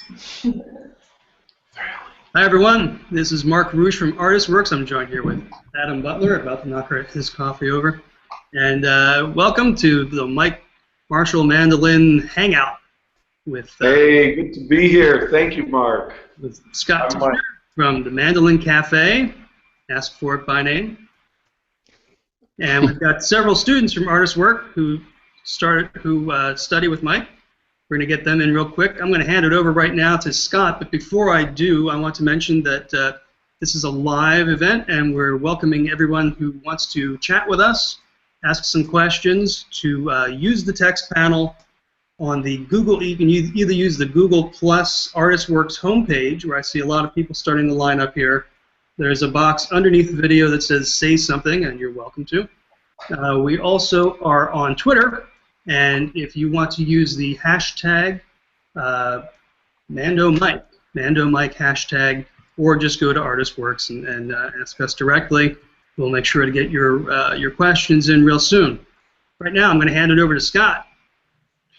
Hi everyone, this is Mark Rouge from ArtistWorks. I'm joined here with Adam Butler, about to knock his coffee over. And welcome to the Mike Marshall Mandolin Hangout with hey, good to be here. Thank you, Mark. With Scott from the Mandolin Cafe. Ask for it by name. And we've got several students from ArtistWorks who study with Mike. We're going to get them in real quick. I'm going to hand it over right now to Scott, but before I do, I want to mention that this is a live event, and we're welcoming everyone who wants to chat with us, ask some questions, to use the text panel on the Google. You can either use the Google Plus ArtistWorks homepage, where I see a lot of people starting to line up here. There's a box underneath the video that says "Say Something," and you're welcome to. We also are on Twitter. And if you want to use the hashtag MandoMike hashtag, or just go to ArtistWorks and ask us directly, we'll make sure to get your questions in real soon. Right now, I'm going to hand it over to Scott.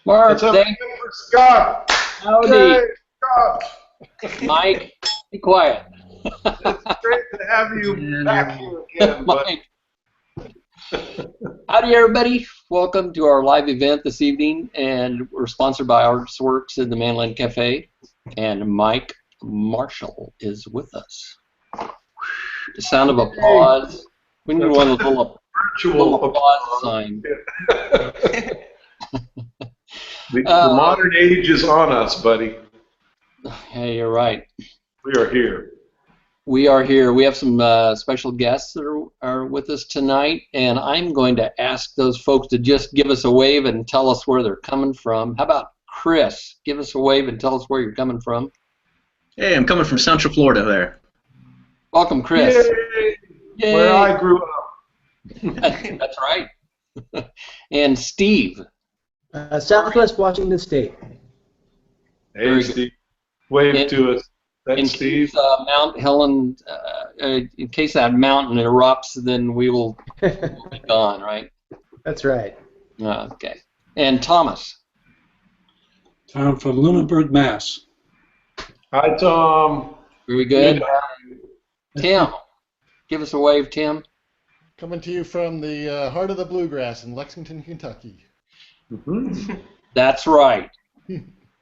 Mark, thank you for Scott. Howdy. Hey, Scott. Mike, be quiet. It's great to have you back here again, Mike. Howdy, everybody. Welcome to our live event this evening, and we're sponsored by ArtistWorks in the Mandolin Cafe, and Mike Marshall is with us. The sound of applause. We need one of those little applause sign. The modern age is on us, buddy. Hey, you're right. We are here. We are here. We have some special guests that are with us tonight, and I'm going to ask those folks to just give us a wave and tell us where they're coming from. How about Chris? Give us a wave and tell us where you're coming from. Hey, I'm coming from Central Florida there. Welcome, Chris. Yay! Yay. Where I grew up. That's right. And Steve. Southwest Washington State. Hey, Steve. Wave to us. That's Steve. Mount Helen, in case that mountain erupts, then we'll be gone, right? That's right. Okay. And Thomas. Tom from Lunenburg, Mass. Hi, Tom. Very good. Tim. Give us a wave, Tim. Coming to you from the heart of the bluegrass in Lexington, Kentucky. Mm-hmm. That's right.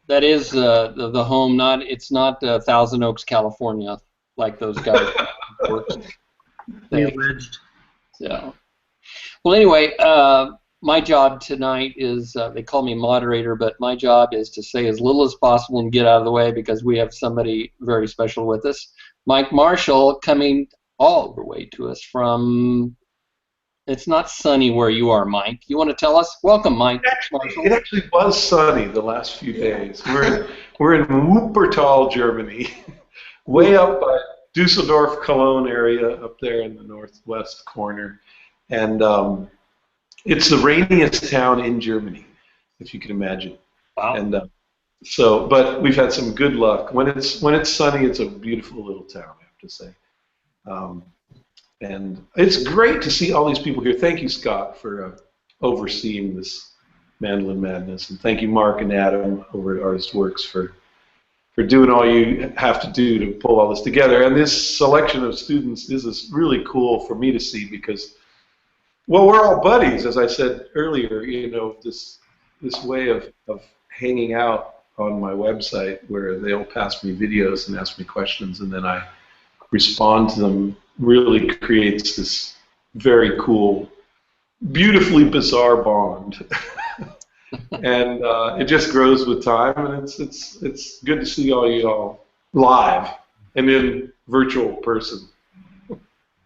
That is the home. It's not Thousand Oaks, California, like those guys work. So, well, anyway, my job tonight is they call me moderator, but my job is to say as little as possible and get out of the way because we have somebody very special with us, Mike Marshall, coming all the way to us from. It's not sunny where you are, Mike. You want to tell us? Welcome, Mike. It actually was sunny the last few days. We're in Wuppertal, Germany, way up by Dusseldorf, Cologne area, up there in the northwest corner, and it's the rainiest town in Germany, if you can imagine. Wow. And but we've had some good luck. When it's sunny, it's a beautiful little town, I have to say. And it's great to see all these people here. Thank you, Scott, for overseeing this Mandolin Madness. And thank you, Mark and Adam over at ArtistWorks for doing all you have to do to pull all this together. And this selection of students, this is really cool for me to see because, well, we're all buddies, as I said earlier. You know, this way of hanging out on my website where they'll pass me videos and ask me questions, and then I respond to them really creates this very cool, beautifully bizarre bond, and it just grows with time. And it's good to see all you all live and in virtual person.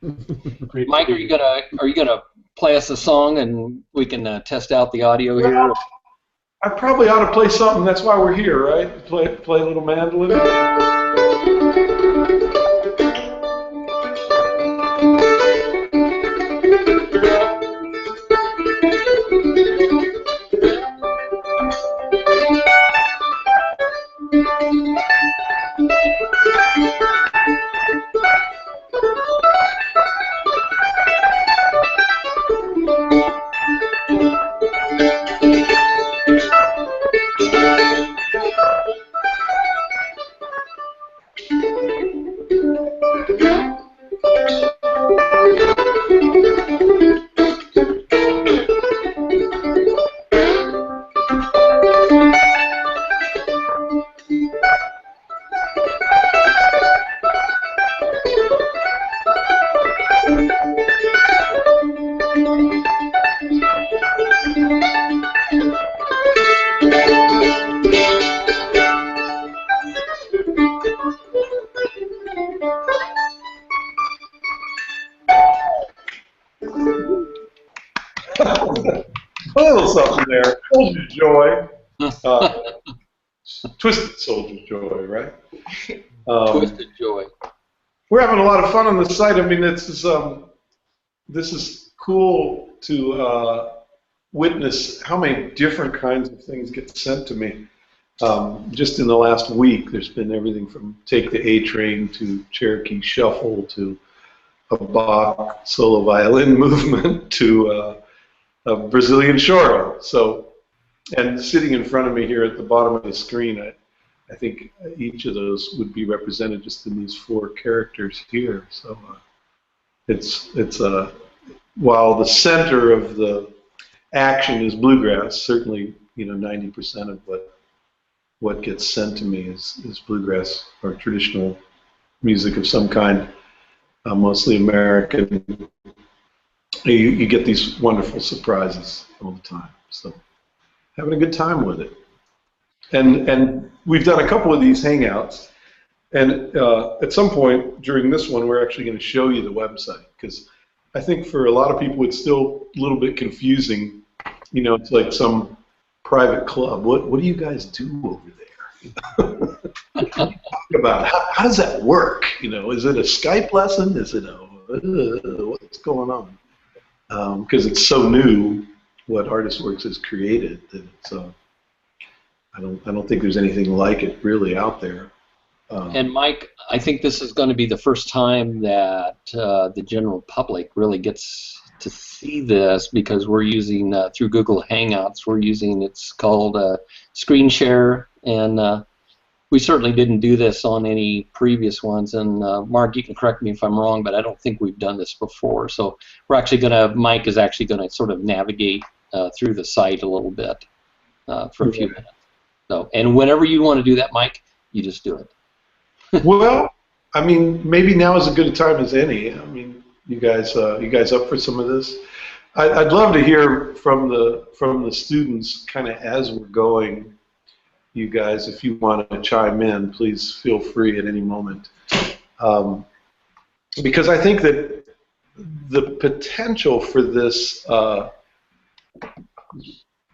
Mike, are you gonna play us a song and we can test out the audio here? Well, I probably ought to play something. That's why we're here, right? Play a little mandolin. Soldier Joy. Twisted Soldier Joy, right? Twisted Joy. We're having a lot of fun on the site. I mean, this is cool to witness how many different kinds of things get sent to me. Just in the last week, there's been everything from Take the A Train to Cherokee Shuffle to a Bach solo violin movement to a Brazilian choro. So, and sitting in front of me here at the bottom of the screen, I think each of those would be represented just in these 4 characters here. So it's while the center of the action is bluegrass, certainly 90% of what gets sent to me is bluegrass or traditional music of some kind, mostly American. You get these wonderful surprises all the time. So having a good time with it. And we've done a couple of these hangouts, and at some point during this one we're actually going to show you the website, because I think for a lot of people it's still a little bit confusing. It's like some private club. What do you guys do over there? Talk about how does that work? Is it a Skype lesson? Is it what's going on? Because it's so new what ArtistWorks has created that it's I don't think there's anything like it really out there. And Mike, I think this is going to be the first time that the general public really gets to see this, because we're using through Google Hangouts. It's called Screen Share, and we certainly didn't do this on any previous ones. And Mark, you can correct me if I'm wrong, but I don't think we've done this before. So Mike is actually going to sort of navigate through the site a little bit for a few minutes. So, and whenever you want to do that, Mike, you just do it. Well, I mean, maybe now is as good a time as any. I mean, you guys up for some of this? I'd love to hear from the students, kind of as we're going. You guys, if you want to chime in, please feel free at any moment, because I think that the potential for this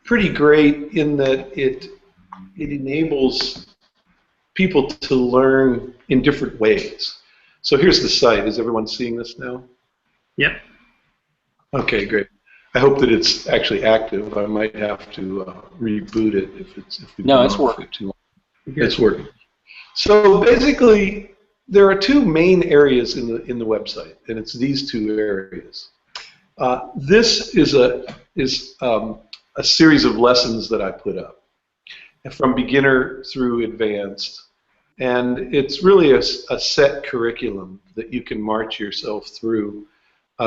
pretty great in that it enables people to learn in different ways. So here's the site. Is everyone seeing this now? Yep. Okay, great. I hope that it's actually active. I might have to reboot it if we've No, been it's off working. for too long. It's working. So basically, there are 2 main areas in the website, and it's these 2 areas. This is a series of lessons that I put up, from beginner through advanced, and it's really a set curriculum that you can march yourself through,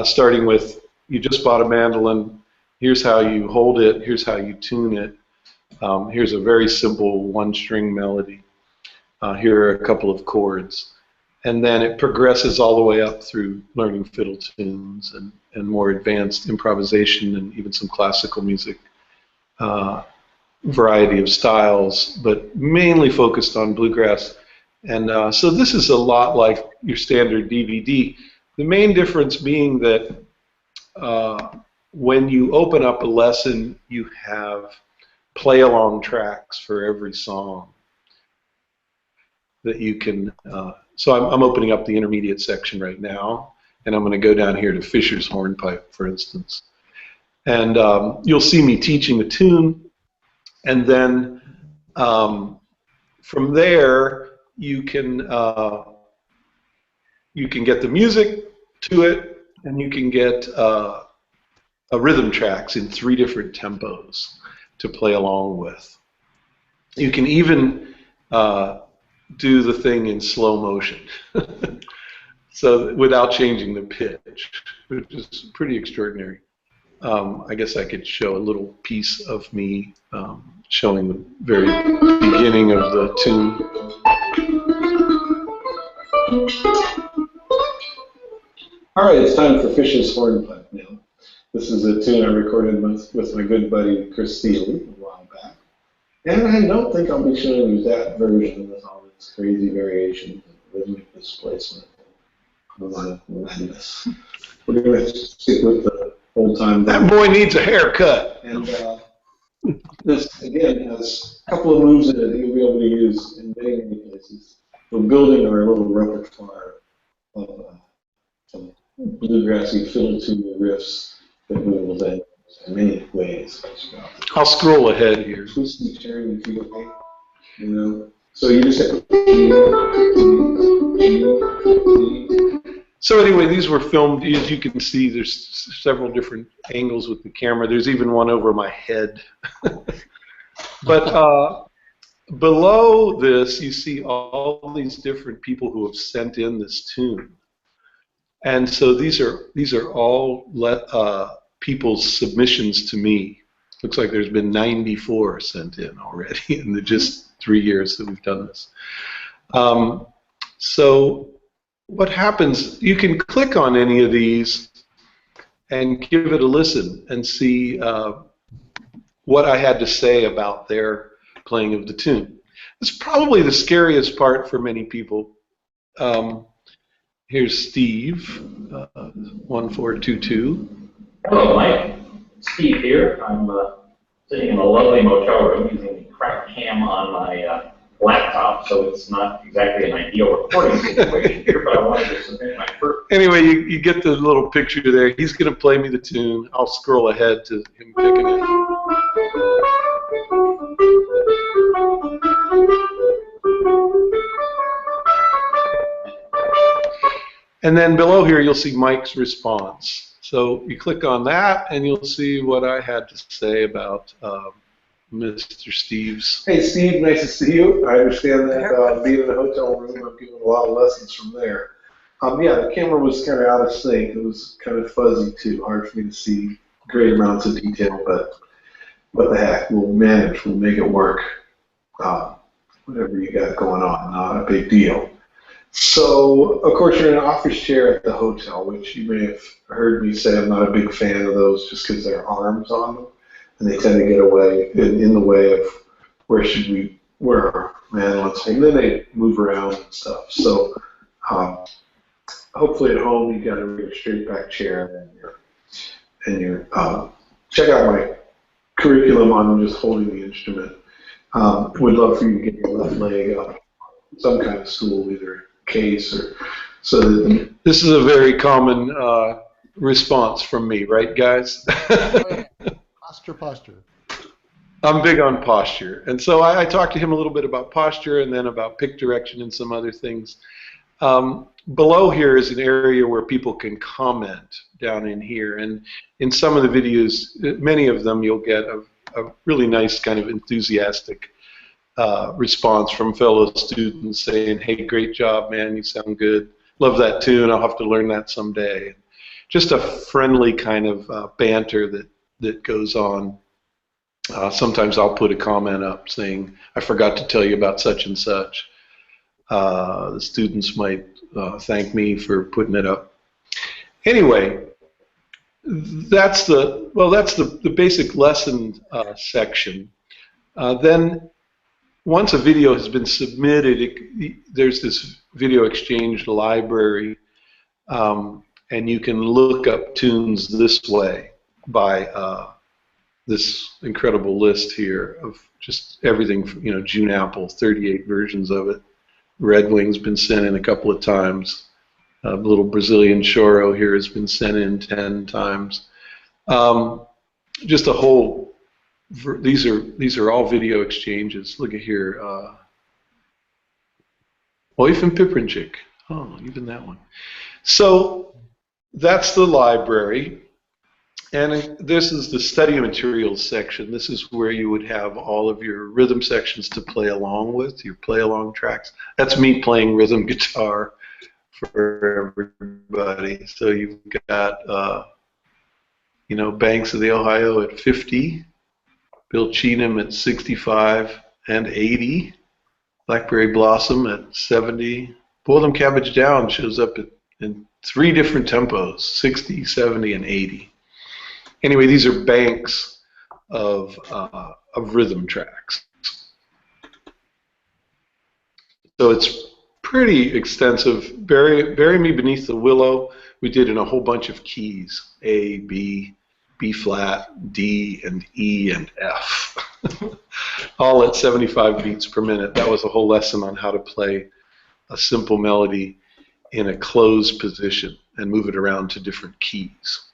starting with, you just bought a mandolin, here's how you hold it, here's how you tune it, here's a very simple 1-string melody, here are a couple of chords, and then it progresses all the way up through learning fiddle tunes and more advanced improvisation and even some classical music, variety of styles, but mainly focused on bluegrass. And so this is a lot like your standard DVD. The main difference being that when you open up a lesson, you have play-along tracks for every song that you can. So I'm opening up the intermediate section right now, and I'm going to go down here to Fisher's Hornpipe, for instance. And you'll see me teaching the tune, and then from there you can get the music to it, and you can get rhythm tracks in 3 different tempos to play along with. You can even do the thing in slow motion, so without changing the pitch, which is pretty extraordinary. I guess I could show a little piece of me showing the very beginning of the tune. All right, it's time for Fisher's Hornpipe now. This is a tune I recorded with my good buddy Chris Steele a while back. And I don't think I'll be showing you that version with all its crazy variations and rhythmic displacement of madness. We're going to stick with the old time. That boy needs a haircut. And This, again, has a couple of moves in it that you'll be able to use in many, many places. We're building our little repertoire of some bluegrassy fiddle-tune riffs that we will then use in many ways. I'll scroll ahead here. Twisty, turny, feel, you know. So you just have So anyway, these were filmed. As you can see, there's several different angles with the camera. There's even one over my head. But below this, you see all these different people who have sent in this tune. And so these are all people's submissions to me. Looks like there's been 94 sent in already in the just 3 years that we've done this. So what happens, you can click on any of these and give it a listen and see what I had to say about their playing of the tune. It's probably the scariest part for many people. Here's Steve, 1422. Hello, Mike. Steve here. I'm sitting in a lovely motel room using the crack cam on my laptop, so it's not exactly an ideal recording situation here, but I wanted to submit my first. Anyway, you get the little picture there. He's going to play me the tune. I'll scroll ahead to him picking it. And then below here, you'll see Mike's response. So you click on that, and you'll see what I had to say about Mr. Steve's. Hey, Steve, nice to see you. I understand that being in the hotel room, I'm getting a lot of lessons from there. Yeah, the camera was kind of out of sync. It was kind of fuzzy, too. Hard for me to see great amounts of detail, but what the heck, we'll manage. We'll make it work. Whatever you got going on, not a big deal. So, of course, you're in an office chair at the hotel, which you may have heard me say I'm not a big fan of those just because there are arms on them, and they tend to get away in the way of where our mandolins, and then they move around and stuff. So, hopefully at home you got a really straight back chair, and you're check out my curriculum on just holding the instrument. Would love for you to get your left leg up some kind of stool, either case or so. This is a very common response from me, right, guys? Posture. I'm big on posture, and so I talked to him a little bit about posture and then about pick direction and some other things. Below here is an area where people can comment down in here, and in some of the videos, many of them, you'll get a really nice kind of enthusiastic response from fellow students saying, hey, great job, man, you sound good. Love that tune, I'll have to learn that someday. Just a friendly kind of banter that goes on. Sometimes I'll put a comment up saying, I forgot to tell you about such and such. The students might thank me for putting it up. Anyway, that's the basic lesson section. Then once a video has been submitted, there's this video exchange library, and you can look up tunes this way by this incredible list here of just everything from, June Apple, 38 versions of it. Red Wing's been sent in a couple of times. A little Brazilian choro here has been sent in 10 times. Just a whole. These are all video exchanges. Look at here. Oif and Piprinchik. Oh, even that one. So that's the library. And this is the study materials section. This is where you would have all of your rhythm sections to play along with, your play-along tracks. That's me playing rhythm guitar for everybody. So you've got, Banks of the Ohio at 50, Bill Cheatham at 65 and 80, Blackberry Blossom at 70. Boil Them Cabbage Down shows up in 3 different tempos, 60, 70, and 80. Anyway, these are banks of rhythm tracks. So it's pretty extensive. Bury Me Beneath the Willow, we did in a whole bunch of keys, A, B, B flat, D, and E, and F. all at 75 beats per minute. That was a whole lesson on how to play a simple melody in a closed position and move it around to different keys.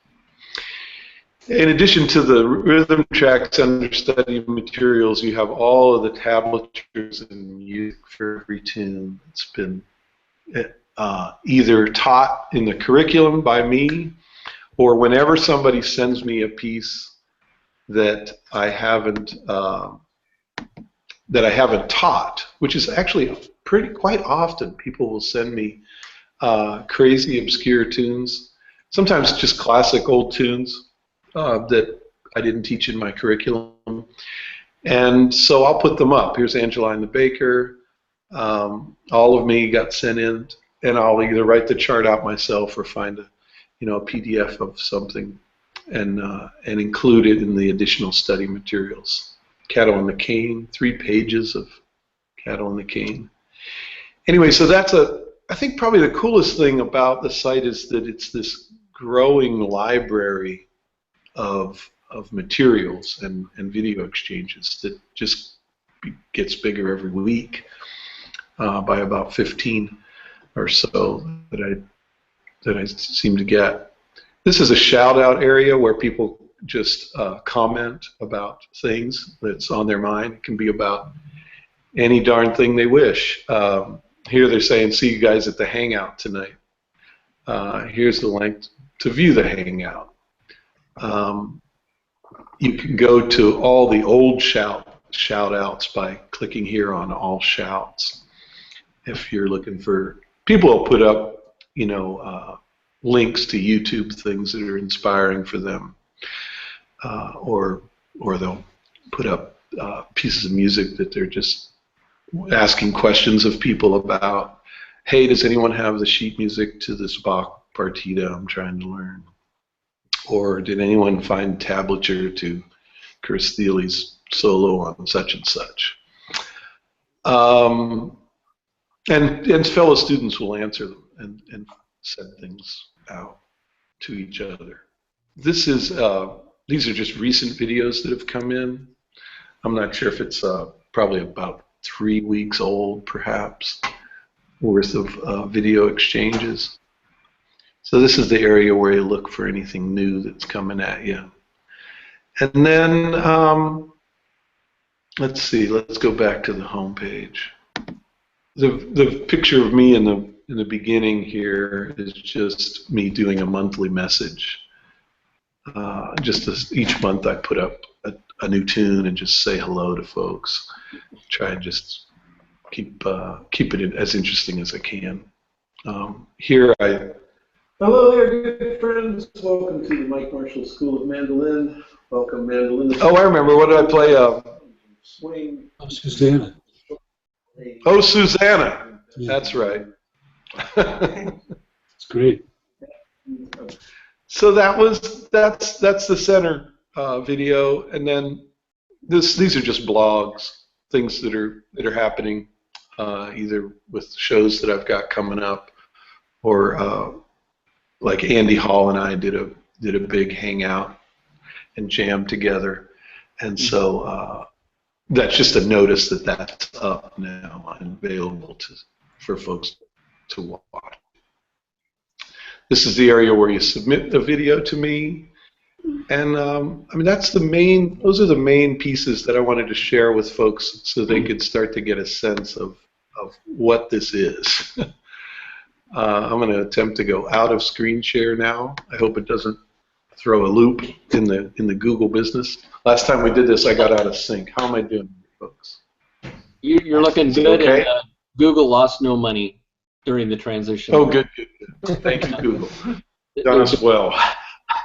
In addition to the rhythm tracks understudy materials, you have all of the tablatures and music for every tune. It's been either taught in the curriculum by me, or whenever somebody sends me a piece that I haven't taught, which is actually quite often. People will send me crazy, obscure tunes, sometimes just classic old tunes that I didn't teach in my curriculum, and so I'll put them up. Here's Angeline the Baker. All of me got sent in, and I'll either write the chart out myself or find a PDF of something and include it in the additional study materials. Cattle and the Cane, 3 pages of Cattle and the Cane. Anyway, so that's I think probably the coolest thing about the site is that it's this growing library of materials and video exchanges that just gets bigger every week by about 15 or so that I seem to get. This is a shout-out area where people just comment about things that's on their mind. It can be about any darn thing they wish. Here they're saying, see you guys at the Hangout tonight. Here's the link to view the Hangout. You can go to all the old shout-outs by clicking here on All Shouts. If you're looking for, people will put up, links to YouTube things that are inspiring for them, or they'll put up pieces of music that they're just asking questions of people about. Hey, does anyone have the sheet music to this Bach partita I'm trying to learn? Or did anyone find tablature to Chris Thiele's solo on such and such? And fellow students will answer them and send things out to each other. This is these are just recent videos that have come in. I'm not sure if it's probably about 3 weeks old, perhaps, worth of video exchanges. So this is the area where you look for anything new that's coming at you. And then, let's see, let's go back to the home page. The picture of me in the beginning here is just me doing a monthly message. Each month I put up a new tune and just say hello to folks. Try and just keep it as interesting as I can. Hello there, good friends. Welcome to the Mike Marshall School of Mandolin. Welcome, Mandolin. Oh, I remember. What did I play? Swing. Oh, Susanna. Oh, Susanna. Yeah. That's right. It's great. So that's the center video, and then these are just blogs, things that are happening, either with shows that I've got coming up, or like Andy Hall and I did a big hangout and jam together, and so that's just a notice that that's up now and available for folks to watch. This is the area where you submit the video to me, and I mean those are the main pieces that I wanted to share with folks so they could start to get a sense of what this is. I'm going to attempt to go out of screen share now. I hope it doesn't throw a loop in the Google business. Last time we did this, I got out of sync. How am I doing, folks? You're looking good. Okay? And, Google lost no money during the transition. Oh, good. Thank you, Google. Done us well.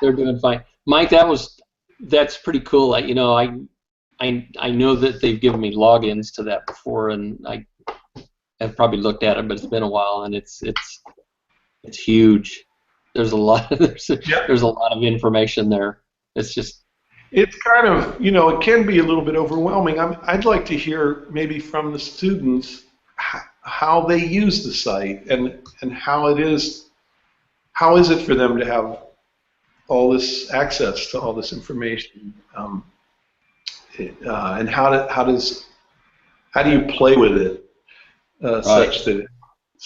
They're doing fine. Mike, that's pretty cool. I know that they've given me logins to that before, and I've probably looked at it, but it's been a while, and it's huge. There's a lot of information there. It's kind of, it can be a little bit overwhelming. I'd like to hear maybe from the students how they use the site and how is it for them to have all this access to all this information. and how do you play with it such that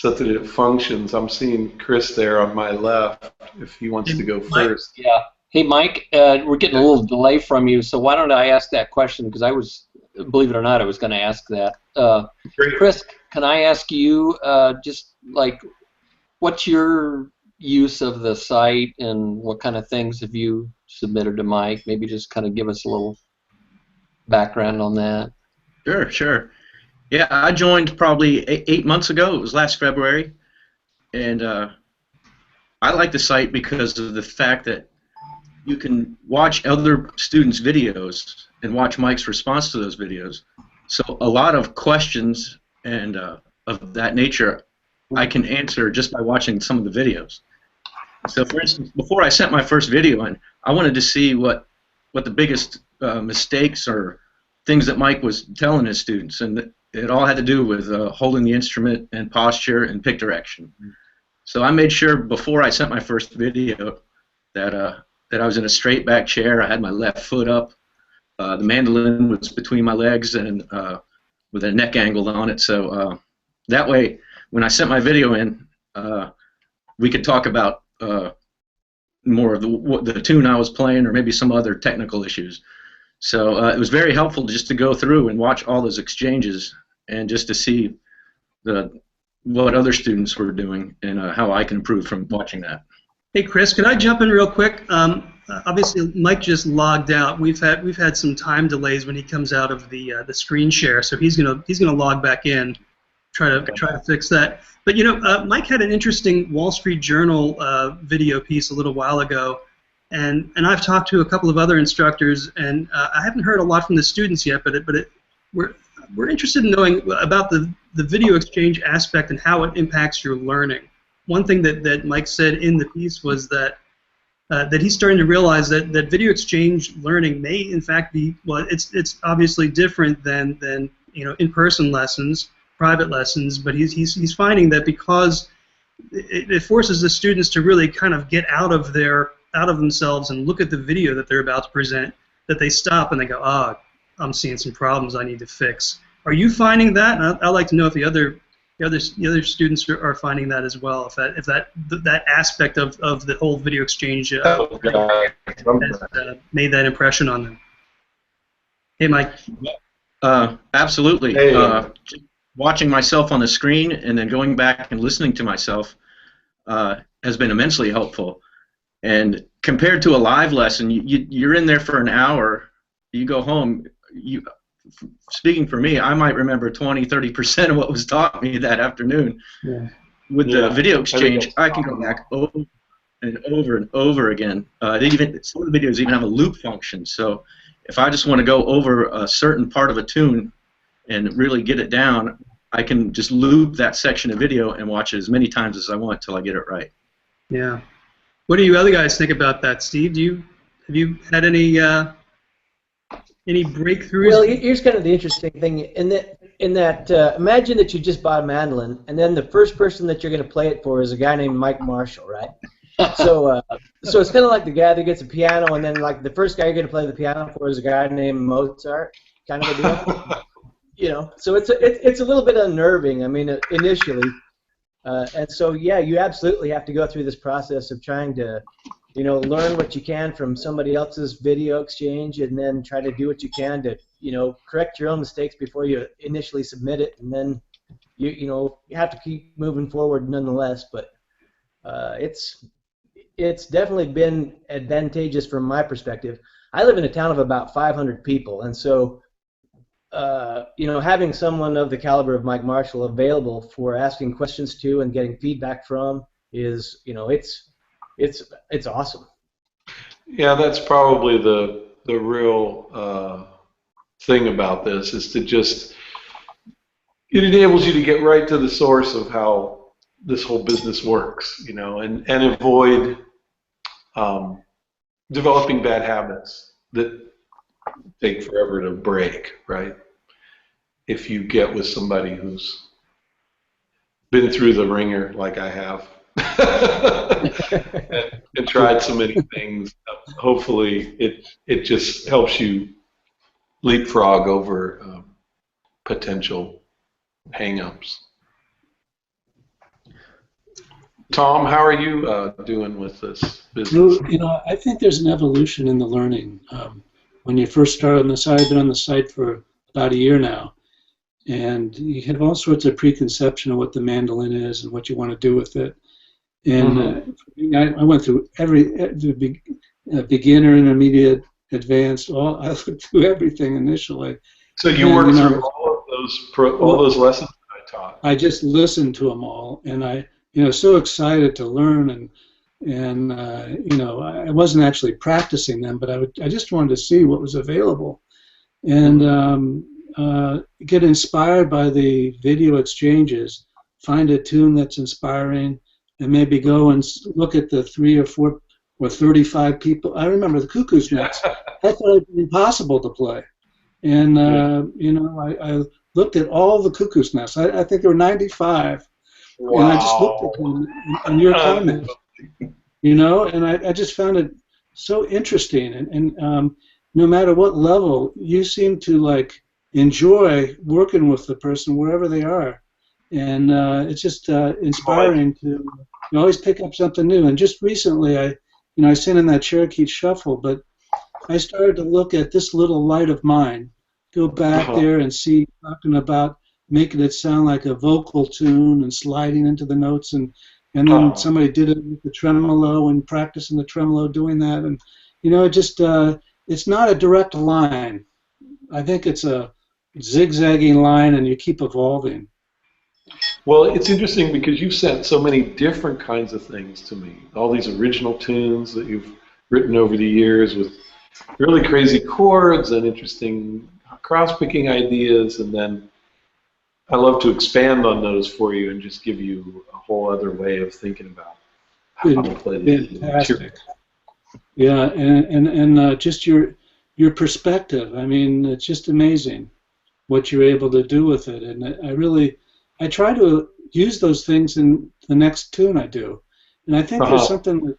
it functions? I'm seeing Chris there on my left. If he wants to go first. Yeah. Hey, Mike, we're getting a little delay from you, so why don't I ask that question? Because I was, believe it or not, I was going to ask that. Chris, can I ask you just like, what's your use of the site and what kind of things have you submitted to Mike? Maybe just kind of give us a little background on that. Sure, sure. Yeah, I joined probably 8 months ago. It was last February, and I like the site because of the fact that you can watch other students' videos and watch Mike's response to those videos. So a lot of questions and of that nature I can answer just by watching some of the videos. So for instance, before I sent my first video in, I wanted to see what the biggest mistakes or things that Mike was telling his students, and it all had to do with holding the instrument and posture and pick direction. So I made sure before I sent my first video that I was in a straight back chair. I had my left foot up. The mandolin was between my legs and with a neck angle on it. So that way, when I sent my video in, we could talk about more of the tune I was playing or maybe some other technical issues. So it was very helpful just to go through and watch all those exchanges and just to see what other students were doing and how I can improve from watching that. Hey Chris, can I jump in real quick? Obviously, Mike just logged out. We've had some time delays when he comes out of the screen share, so he's gonna log back in, try to fix that. But you know, Mike had an interesting Wall Street Journal video piece a little while ago, and I've talked to a couple of other instructors, and I haven't heard a lot from the students yet, but we're interested in knowing about the video exchange aspect and how it impacts your learning. One thing that Mike said in the piece was that he's starting to realize that video exchange learning may in fact be, well, it's obviously different than you know, in-person lessons, private lessons, but he's finding that because it forces the students to really kind of get out of themselves and look at the video that they're about to present, that they stop and they go, ah, I'm seeing some problems I need to fix. Are you finding that? And I'd like to know if the other students are finding that as well. If that aspect of the whole video exchange has made that impression on them. Hey, Mike. Absolutely. Hey. Watching myself on the screen and then going back and listening to myself has been immensely helpful. And compared to a live lesson, you're in there for an hour. You go home. Speaking for me, I might remember 20–30% of what was taught me that afternoon. Yeah. With the video exchange, I can go back over and over and over again. Some of the videos even have a loop function. So if I just want to go over a certain part of a tune and really get it down, I can just loop that section of video and watch it as many times as I want till I get it right. Yeah. What do you other guys think about that, Steve? Have you had any breakthroughs? Well, here's kind of the interesting thing. In that imagine that you just bought a mandolin, and then the first person that you're going to play it for is a guy named Mike Marshall, right? So it's kind of like the guy that gets a piano, and then like the first guy you're going to play the piano for is a guy named Mozart, kind of a deal. You know, so it's a little bit unnerving. I mean, initially, and so yeah, you absolutely have to go through this process of trying to, you know, learn what you can from somebody else's video exchange, and then try to do what you can to, you know, correct your own mistakes before you initially submit it, and then you know, you have to keep moving forward nonetheless. But it's definitely been advantageous from my perspective. I live in a town of about 500 people, and so you know, having someone of the caliber of Mike Marshall available for asking questions to and getting feedback from is, you know, it's awesome. Yeah, that's probably the real thing about this, is to just, it enables you to get right to the source of how this whole business works, you know, and avoid developing bad habits that take forever to break, right? If you get with somebody who's been through the ringer like I have and tried so many things, hopefully it just helps you leapfrog over potential hang-ups. Tom, how are you doing with this business? You know, I think there's an evolution in the learning. When you first start on the site, I've been on the site for about a year now, and you have all sorts of preconception of what the mandolin is and what you want to do with it. And I went through the beginner, intermediate, advanced. I went through everything initially. So you worked through all those lessons that I taught. I just listened to them all, and I, so excited to learn, and I wasn't actually practicing them, but I just wanted to see what was available, and get inspired by the video exchanges, find a tune that's inspiring, and maybe go and look at the 3 or 4 or 35 people. I remember the Cuckoo's Nest. I thought it was impossible to play, and I looked at all the Cuckoo's Nests. I think there were 95. Wow. And I just looked at them and your comments, and I just found it so interesting. And no matter what level, you seem to enjoy working with the person wherever they are. And it's just inspiring to always pick up something new. And just recently, I sent in that Cherokee Shuffle, but I started to look at This Little Light of Mine, go back there and see, talking about making it sound like a vocal tune and sliding into the notes, and then somebody did it with the tremolo and practicing the tremolo doing that, and it just it's not a direct line. I think it's a zigzagging line, and you keep evolving. Well, it's interesting because you've sent so many different kinds of things to me. All these original tunes that you've written over the years with really crazy chords and interesting cross-picking ideas, and then I love to expand on those for you and just give you a whole other way of thinking about how to play these. Fantastic. Yeah, and just your perspective. I mean, it's just amazing what you're able to do with it. And I try to use those things in the next tune I do. And I think there's something that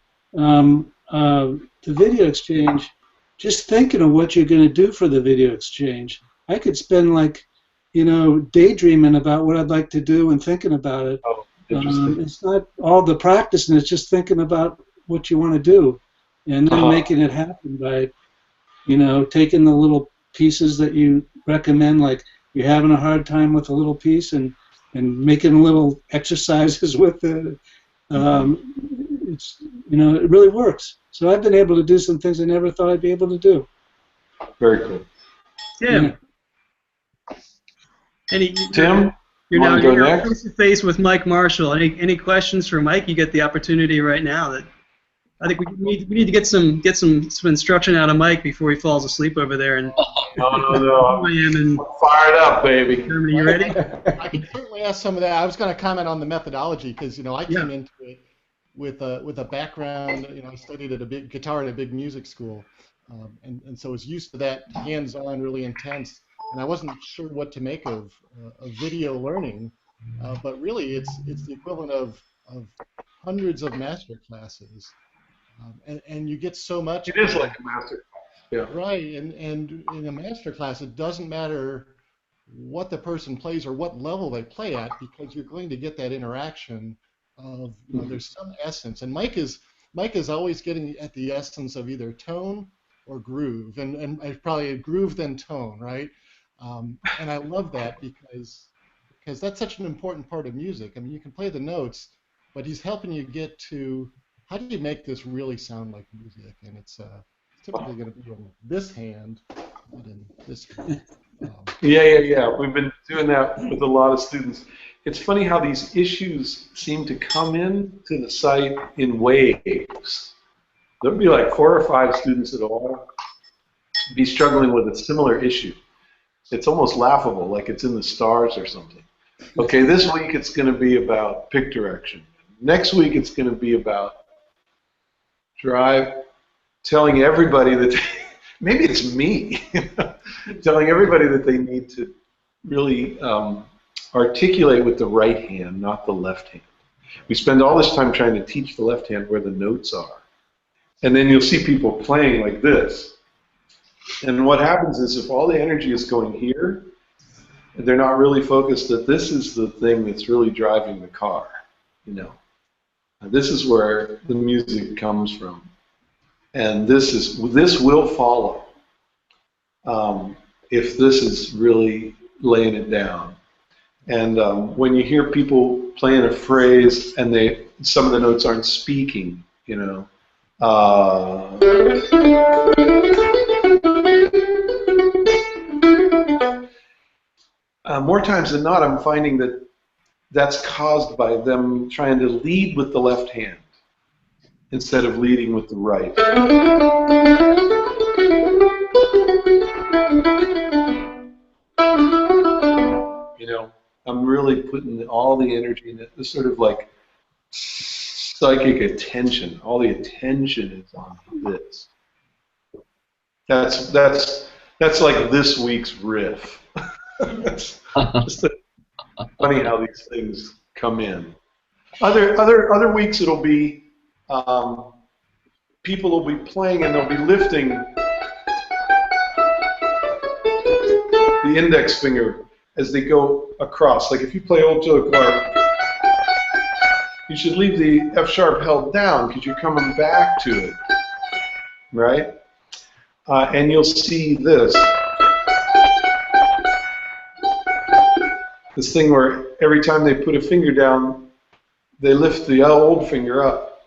the video exchange, just thinking of what you're going to do for the video exchange, I could spend daydreaming about what I'd like to do and thinking about it. It's not all the practice, and it's just thinking about what you want to do, and then making it happen by, taking the little pieces that you recommend, like you're having a hard time with a little piece, and making little exercises with it. It's it really works. So I've been able to do some things I never thought I'd be able to do. Very cool. Tim. Tim, you're face to face with Mike Marshall. Any questions for Mike? You get the opportunity right now. That I think we need to get some instruction out of Mike before he falls asleep over there. And no, I'm fired up, baby. Germany, you ready? I can certainly ask some of that. I was going to comment on the methodology because I came into it with a background. I studied at guitar at a big music school, and so I was used to that hands-on, really intense. And I wasn't sure what to make of video learning, but really it's the equivalent of hundreds of master classes, and you get so much. It is like a master class, yeah. Right, and in a master class, it doesn't matter what the person plays or what level they play at, because you're going to get that interaction of there's some essence, and Mike is always getting at the essence of either tone or groove, and probably a groove then tone, right? And I love that because that's such an important part of music. I mean, you can play the notes, but he's helping you get to how do you make this really sound like music, and it's typically going to be in this hand, not in this hand. Yeah. We've been doing that with a lot of students. It's funny how these issues seem to come in to the site in waves. There'll be like 4 or 5 students at all be struggling with a similar issue. It's almost laughable, like it's in the stars or something. Okay, this week it's going to be about pick direction. Next week it's going to be about drive, telling everybody that maybe it's me, telling everybody that they need to really articulate with the right hand, not the left hand. We spend all this time trying to teach the left hand where the notes are. And then you'll see people playing like this. And what happens is if all the energy is going here, they're not really focused that this is the thing that's really driving the car, you know. This is where the music comes from, and this will follow if this is really laying it down. And when you hear people playing a phrase and some of the notes aren't speaking, you know. More times than not, I'm finding that that's caused by them trying to lead with the left hand instead of leading with the right. You know, I'm really putting all the energy in it. This sort of like psychic attention. All the attention is on this. That's like this week's riff. It's just funny how these things come in. Other weeks it'll be people will be playing and they'll be lifting the index finger as they go across. Like if you play Old Joe Clark, you should leave the F sharp held down because you're coming back to it, right? And you'll see this thing where every time they put a finger down, they lift the old finger up.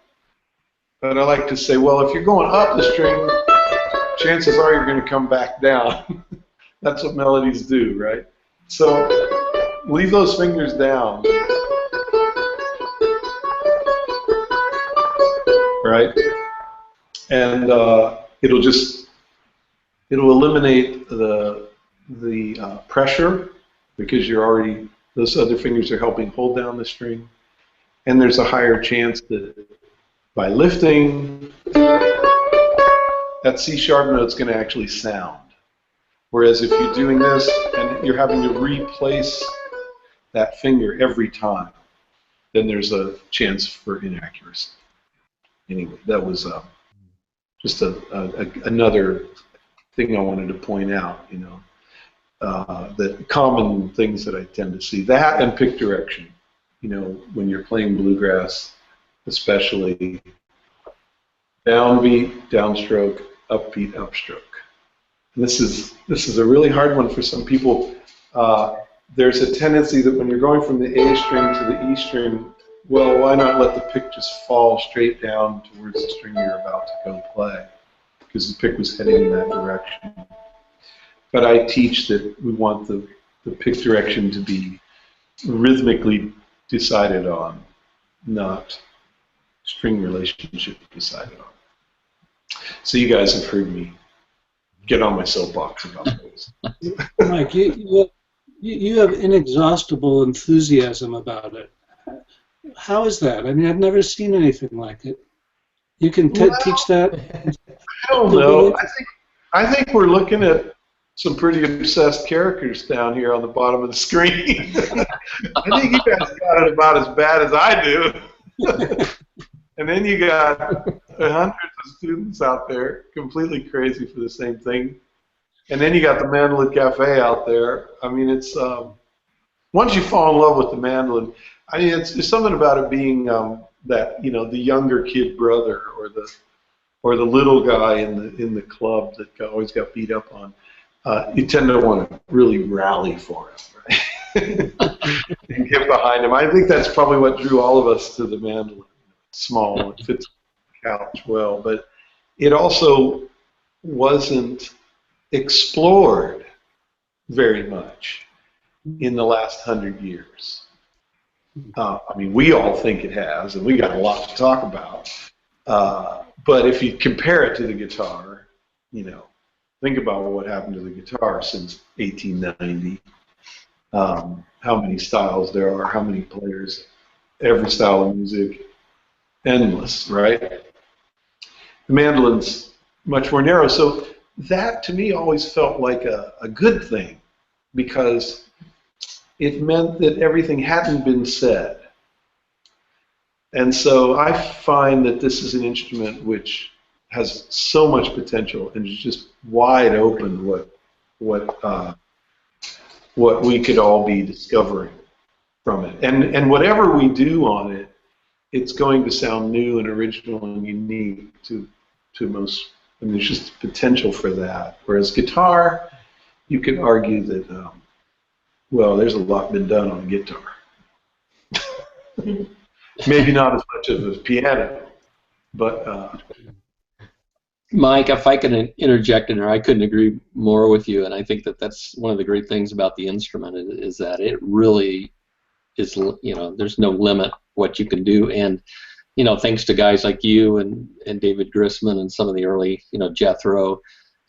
But I like to say, well, if you're going up the string, chances are you're going to come back down. That's what melodies do, right? So leave those fingers down, right? And it'll eliminate the pressure because those other fingers are helping hold down the string, and there's a higher chance that by lifting, that C sharp note's going to actually sound. Whereas if you're doing this and you're having to replace that finger every time, then there's a chance for inaccuracy. Anyway, that was just another thing I wanted to point out, you know, the common things that I tend to see. That and pick direction, you know, when you're playing bluegrass, especially downbeat, downstroke, upbeat, upstroke. And this is a really hard one for some people. There's a tendency that when you're going from the A string to the E string, well, why not let the pick just fall straight down towards the string you're about to go play? Because the pick was heading in that direction. But I teach that we want the pick direction to be rhythmically decided on, not string relationship decided on. So you guys have heard me get on my soapbox about those. Mike, you have inexhaustible enthusiasm about it. How is that? I mean, I've never seen anything like it. You can teach that? I don't know. I think we're looking at some pretty obsessed characters down here on the bottom of the screen. I think you guys got it about as bad as I do. And then you got hundreds of students out there completely crazy for the same thing. And then you got the Mandolin Cafe out there. I mean, it's once you fall in love with the mandolin, I mean, it's something about it being that, you know, the younger kid brother or the little guy in the club that always got beat up on. You tend to want to really rally for him, right? And get behind him. I think that's probably what drew all of us to the mandolin. Small, it fits the couch well, but it also wasn't explored very much in the last 100 years. I mean, we all think it has, and we got a lot to talk about. But if you compare it to the guitar, you know, think about what happened to the guitar since 1890. How many styles there are, how many players, every style of music. Endless, right? The mandolin's much more narrow, so that to me always felt like a good thing because it meant that everything hadn't been said. And so I find that this is an instrument which has so much potential and is just wide open what we could all be discovering from it. And whatever we do on it, it's going to sound new and original and unique to most. I mean, there's just potential for that. Whereas guitar, you can argue that, well, there's a lot been done on guitar. Maybe not as much as piano, but. Mike, if I can interject in there, I couldn't agree more with you, and I think that that's one of the great things about the instrument is that it really is, you know, there's no limit what you can do, and, you know, thanks to guys like you and David Grissman and some of the early, you know, Jethro,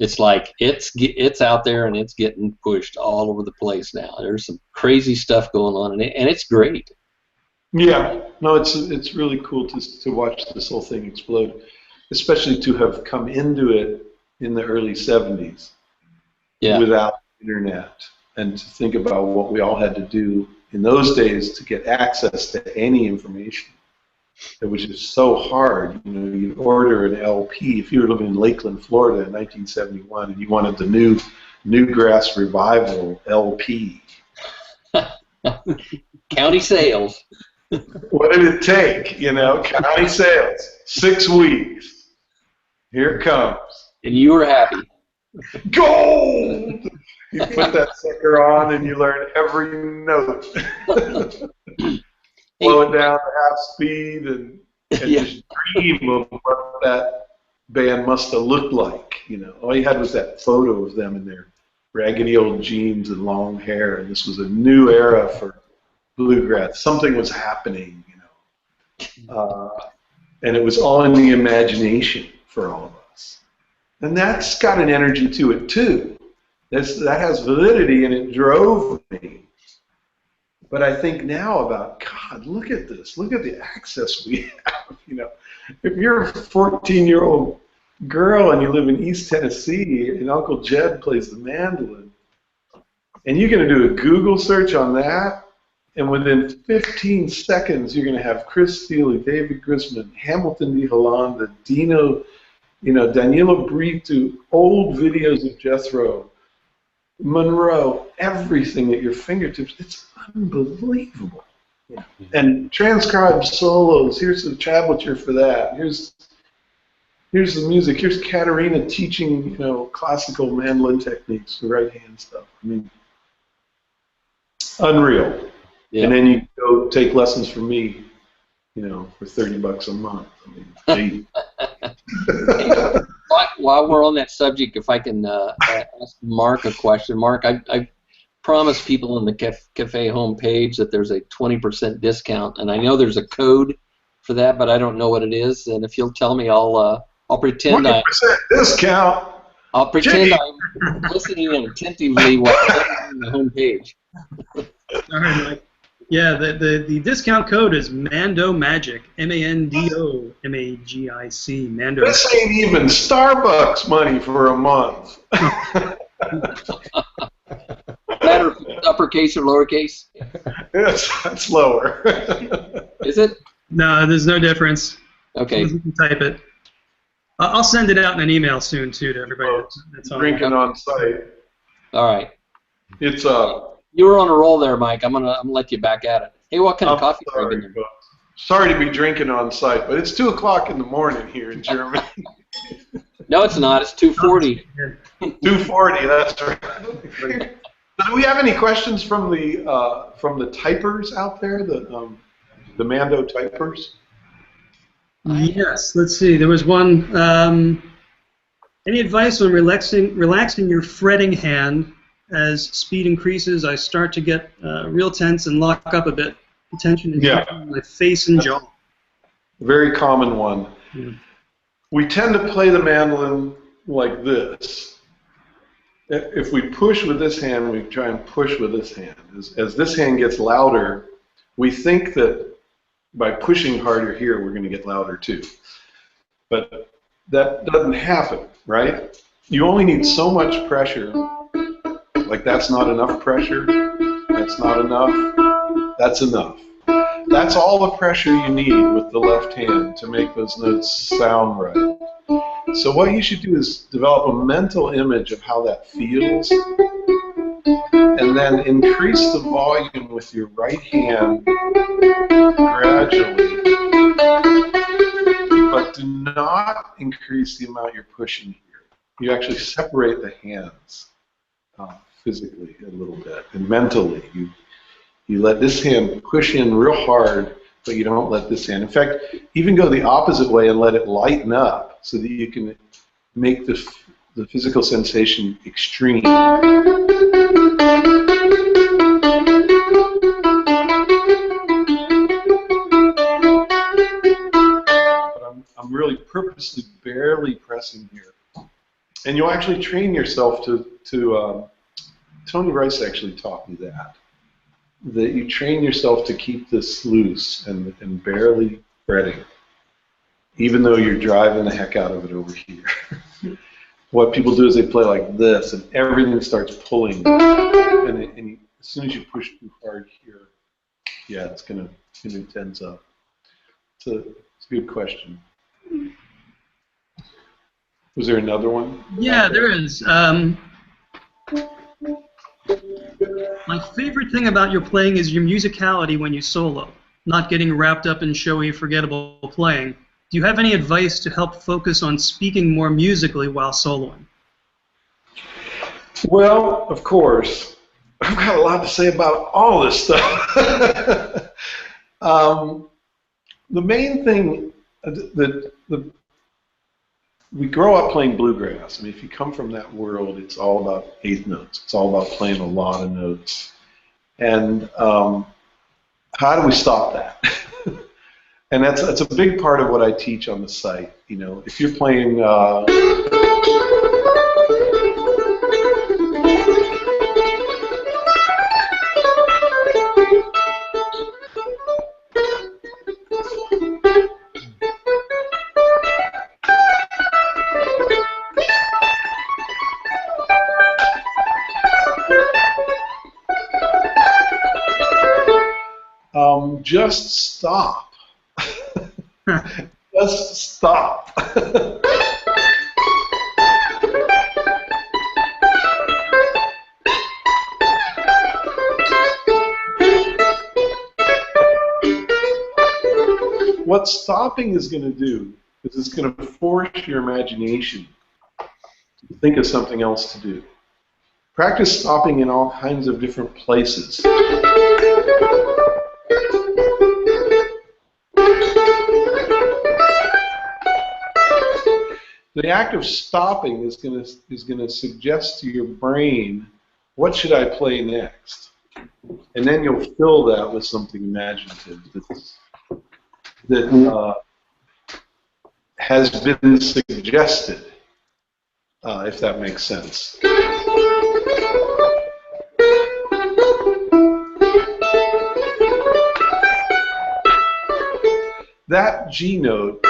it's like it's out there and it's getting pushed all over the place now. There's some crazy stuff going on, and it's great. Yeah, no, it's really cool to watch this whole thing explode. Especially to have come into it in the early 70s without the internet, and to think about what we all had to do in those days to get access to any information. It was just so hard. You know, you order an LP. If you were living in Lakeland, Florida in 1971, and you wanted the new Newgrass Revival LP. County sales. What did it take? You know, county sales. 6 weeks. Here it comes. And you were happy. Gold! You put that sucker on and you learn every note. Slow it down to half speed and just dream of what that band must have looked like. You know, all you had was that photo of them in their raggedy old jeans and long hair, and this was a new era for bluegrass. Something was happening, you know. And it was all in the imagination for all of us. And that's got an energy to it too. That has validity, and it drove me. But I think now about, God, look at this. Look at the access we have. You know, if you're a 14-year-old girl and you live in East Tennessee and Uncle Jed plays the mandolin, and you're going to do a Google search on that, and within 15 seconds, you're going to have Chris Steele, David Grissman, Hamilton D. Hollanda, Dino, you know, Danilo Brito, old videos of Jethro, Monroe, everything at your fingertips. It's unbelievable. Yeah. And transcribed solos. Here's the tablature for that. Here's the music. Here's Katerina teaching, you know, classical mandolin techniques for right-hand stuff. I mean, unreal. Yeah. And then you go take lessons from me, you know, for $30 a month. I mean, While we're on that subject, if I can ask Mark a question. Mark, I promised people on the cafe homepage that there's a 20% discount, and I know there's a code for that, but I don't know what it is. And if you'll tell me, I'll pretend 20% discount. I'll pretend I'm listening attentively while I'm on the homepage. All right, Mike. Yeah, the discount code is Mando Magic, Mando Magic, Mando. This ain't even Starbucks money for a month. Matter of uppercase or lowercase? Yes, that's lower. Is it? No, there's no difference. Okay. You can type it. I'll send it out in an email soon too to everybody. That's drinking on site. All right. It's You were on a roll there, Mike. I'm gonna let you back at it. Hey, what kind of coffee are you drinking? Sorry to be drinking on site, but it's 2 o'clock in the morning here in Germany. No, it's not. It's 2:40. 2:40. That's right. Do we have any questions from the typers out there? The Mando typers. Yes. Let's see. There was one. Any advice on relaxing your fretting hand? As speed increases, I start to get real tense and lock up a bit. The tension is in my face and jaw. Very common one. Yeah. We tend to play the mandolin like this. If we push with this hand, we try and push with this hand. As this hand gets louder, we think that by pushing harder here, we're going to get louder too. But that doesn't happen, right? You only need so much pressure. Like that's not enough pressure, that's not enough, that's enough. That's all the pressure you need with the left hand to make those notes sound right. So what you should do is develop a mental image of how that feels, and then increase the volume with your right hand gradually, but do not increase the amount you're pushing here. You actually separate the hands physically a little bit, and mentally. You let this hand push in real hard, but you don't let this hand. In fact, even go the opposite way and let it lighten up so that you can make the physical sensation extreme. But I'm really purposely barely pressing here. And you'll actually train yourself to Tony Rice actually taught me that you train yourself to keep this loose and barely fretting, even though you're driving the heck out of it over here. What people do is they play like this, and everything starts pulling, and as soon as you push too hard here, yeah, it's gonna tense up. It's a good question. Was there another one? Yeah, there is. My favorite thing about your playing is your musicality when you solo, not getting wrapped up in showy, forgettable playing. Do you have any advice to help focus on speaking more musically while soloing? Well, of course. I've got a lot to say about all this stuff. The main thing that we grow up playing bluegrass. I mean, if you come from that world, it's all about eighth notes. It's all about playing a lot of notes. And how do we stop that? And that's a big part of what I teach on the site. You know, if you're playing just stop. Just stop. What stopping is going to do is it's going to force your imagination to think of something else to do. Practice stopping in all kinds of different places. The act of stopping is going to suggest to your brain, what should I play next? And then you'll fill that with something imaginative that has been suggested, if that makes sense. That G note,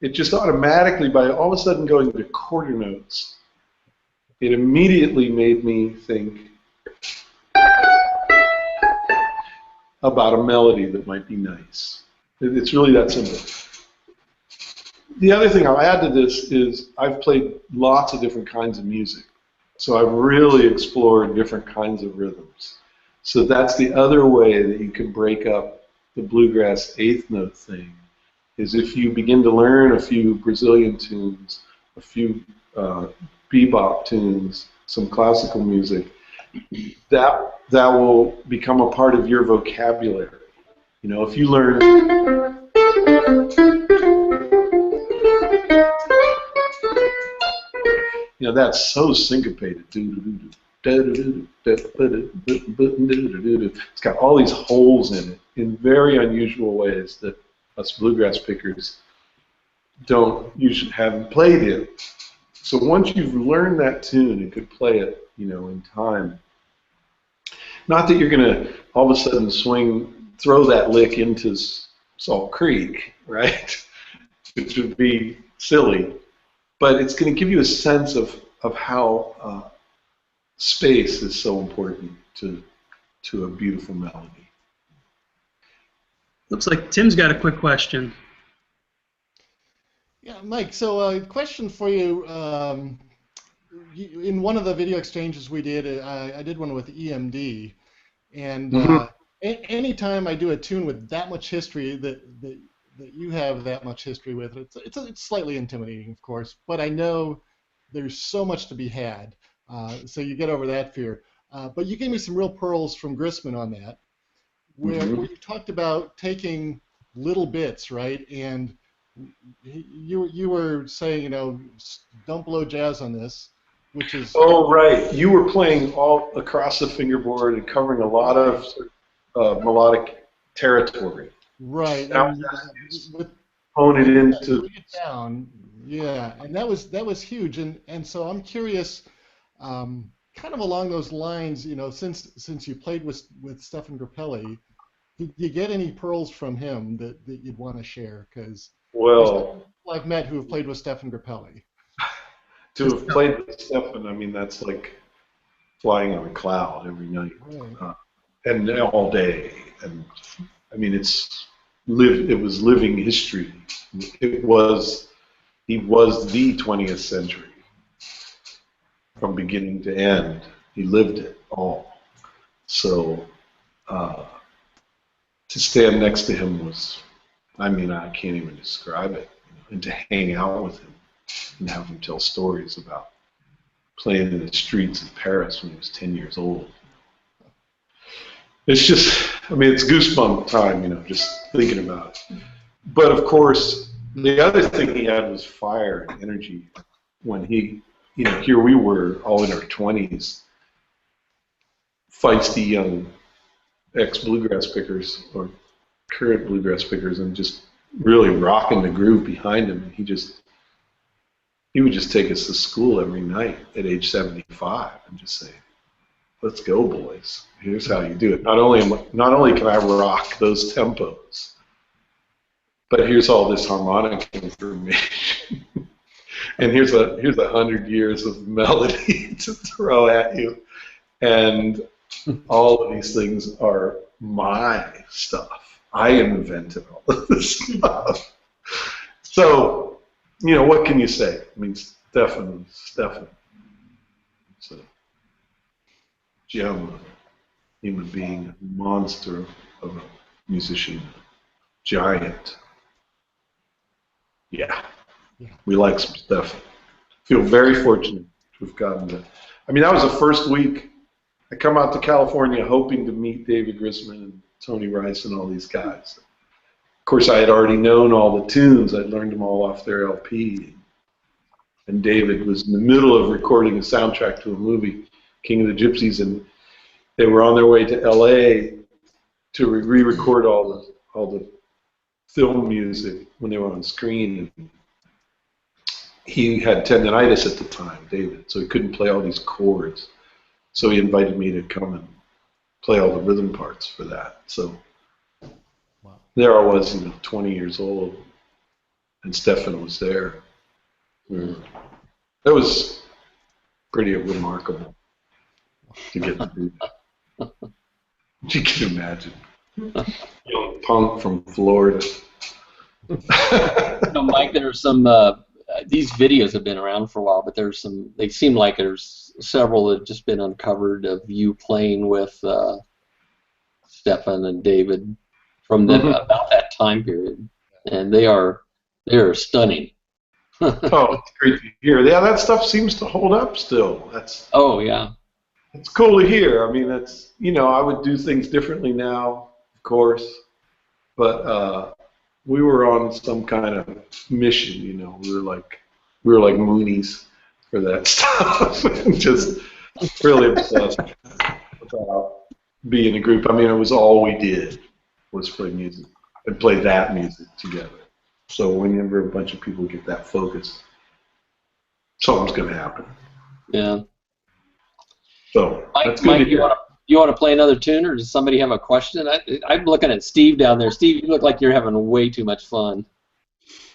it just automatically, by all of a sudden going to quarter notes, it immediately made me think about a melody that might be nice. It's really that simple. The other thing I'll add to this is I've played lots of different kinds of music. So I've really explored different kinds of rhythms. So that's the other way that you can break up the bluegrass eighth note thing, is if you begin to learn a few Brazilian tunes, a few bebop tunes, some classical music, that will become a part of your vocabulary. You know, if you learn that's so syncopated. It's got all these holes in it in very unusual ways that us bluegrass pickers haven't played in. So once you've learned that tune and could play it, in time, not that you're going to all of a sudden throw that lick into Salt Creek, right? Which would be silly, but it's going to give you a sense of how space is so important to a beautiful melody. Looks like Tim's got a quick question. Yeah, Mike. So, question for you. In one of the video exchanges we did, I did one with EMD, and anytime I do a tune with that much history that you have that much history with, it's slightly intimidating, of course. But I know there's so much to be had, so you get over that fear. But you gave me some real pearls from Grissman on that, where you talked about taking little bits, right? And you were saying, don't blow jazz on this, which is... Oh, right. You were playing all across the fingerboard and covering a lot of melodic territory. Right. Hone it into... Bring it down. Yeah, and that was huge. And so I'm curious, kind of along those lines, since you played with Stefan Grappelli, did you get any pearls from him that you'd want to share? Because I've met who have played with Stefan Grappelli. To have played with Stefan, I mean, that's like flying on a cloud every night, and all day. And I mean, it was living history. He was the 20th century from beginning to end. He lived it all. So to stand next to him was, I mean, I can't even describe it. And to hang out with him and have him tell stories about playing in the streets of Paris when he was 10 years old. It's just, I mean, it's goosebump time, just thinking about it. But of course, the other thing he had was fire and energy. When he, here we were all in our 20s, feisty young ex-bluegrass pickers or current bluegrass pickers, and just really rocking the groove behind him. He would just take us to school every night at age 75 and just say, "Let's go, boys. Here's how you do it. Not only can I rock those tempos, but here's all this harmonic information, and here's 100 years of melody to throw at you, and all of these things are my stuff. I invented all of this stuff." So, what can you say? I mean, Stefan. It's a gem, a human being, a monster of a musician, giant. Yeah. We like some Stefan. Feel very fortunate to have gotten to. I mean, that was the first week. I come out to California hoping to meet David Grissman and Tony Rice and all these guys. Of course, I had already known all the tunes. I'd learned them all off their LP. And David was in the middle of recording a soundtrack to a movie, King of the Gypsies, and they were on their way to LA to re-record all the film music when they were on screen. He had tendonitis at the time, David, so he couldn't play all these chords. So he invited me to come and play all the rhythm parts for that. So there I was, 20 years old, and Stefan was there. That was pretty remarkable to get to do that. You can imagine. Young punk from Florida. Mike, there's some, these videos have been around for a while, but they seem like there's several that have just been uncovered of you playing with Stefan and David from about that time period, and they are stunning. Oh, it's great to hear. Yeah, that stuff seems to hold up still. Oh yeah. It's cool to hear. I mean, that's I would do things differently now, of course, but we were on some kind of mission. We were like Moonies for that stuff, just really obsessed about being a group. I mean, it was all we did was play music and play that music together. So whenever a bunch of people get that focused, something's going to happen. Yeah. So Mike, you want to play another tune, or does somebody have a question? I'm looking at Steve down there. Steve, you look like you're having way too much fun.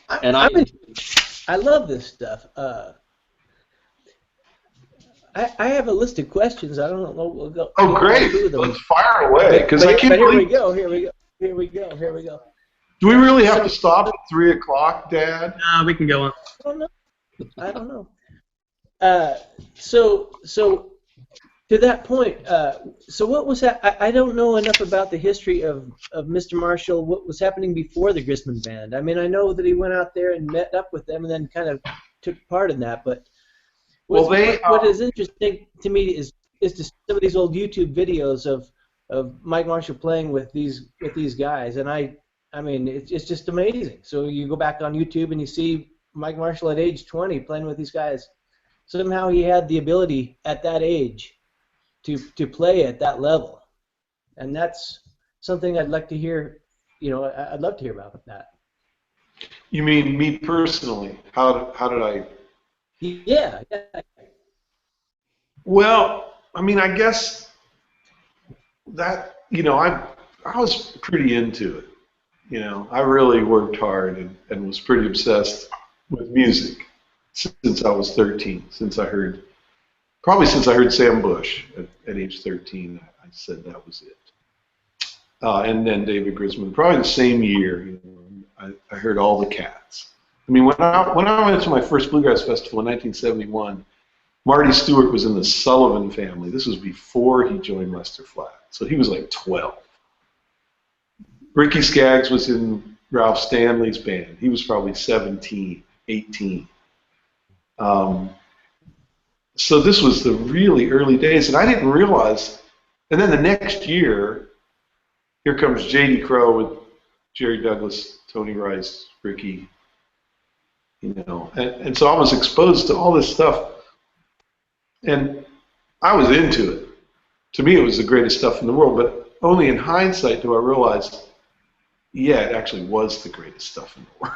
I love this stuff. I have a list of questions. I don't know. We'll go. Oh, great! Let's fire away. But here we go. Do we really have to stop at 3 o'clock, Dad? We can go on. I don't know. So to that point, so what was that? I don't know enough about the history of Mr. Marshall. What was happening before the Grisman Band? I mean, I know that he went out there and met up with them and then kind of took part in that. But what is interesting to me is to see some of these old YouTube videos of Mike Marshall playing with these guys, and I mean, it's just amazing. So you go back on YouTube and you see Mike Marshall at age 20 playing with these guys. Somehow he had the ability at that age to play at that level, and that's something I'd like to hear. You know, I'd love to hear about that. You mean me personally? How did I? Yeah. Well, I mean, I guess that, you know, I was pretty into it. You know, I really worked hard and was pretty obsessed with music since I was 13. Since I heard Sam Bush at age 13, I said that was it. And then David Grisman, probably the same year, you know, I heard all the Cats. I mean, when I went to my first Bluegrass Festival in 1971, Marty Stewart was in the Sullivan family. This was before he joined Lester Flatt, so he was like 12. Ricky Skaggs was in Ralph Stanley's band. He was probably 17, 18. So this was the really early days, and I didn't realize. And then the next year, here comes J.D. Crowe with Jerry Douglas, Tony Rice, Ricky, you know. And so I was exposed to all this stuff, and I was into it. To me, it was the greatest stuff in the world, but only in hindsight do I realize, yeah, it actually was the greatest stuff in the world.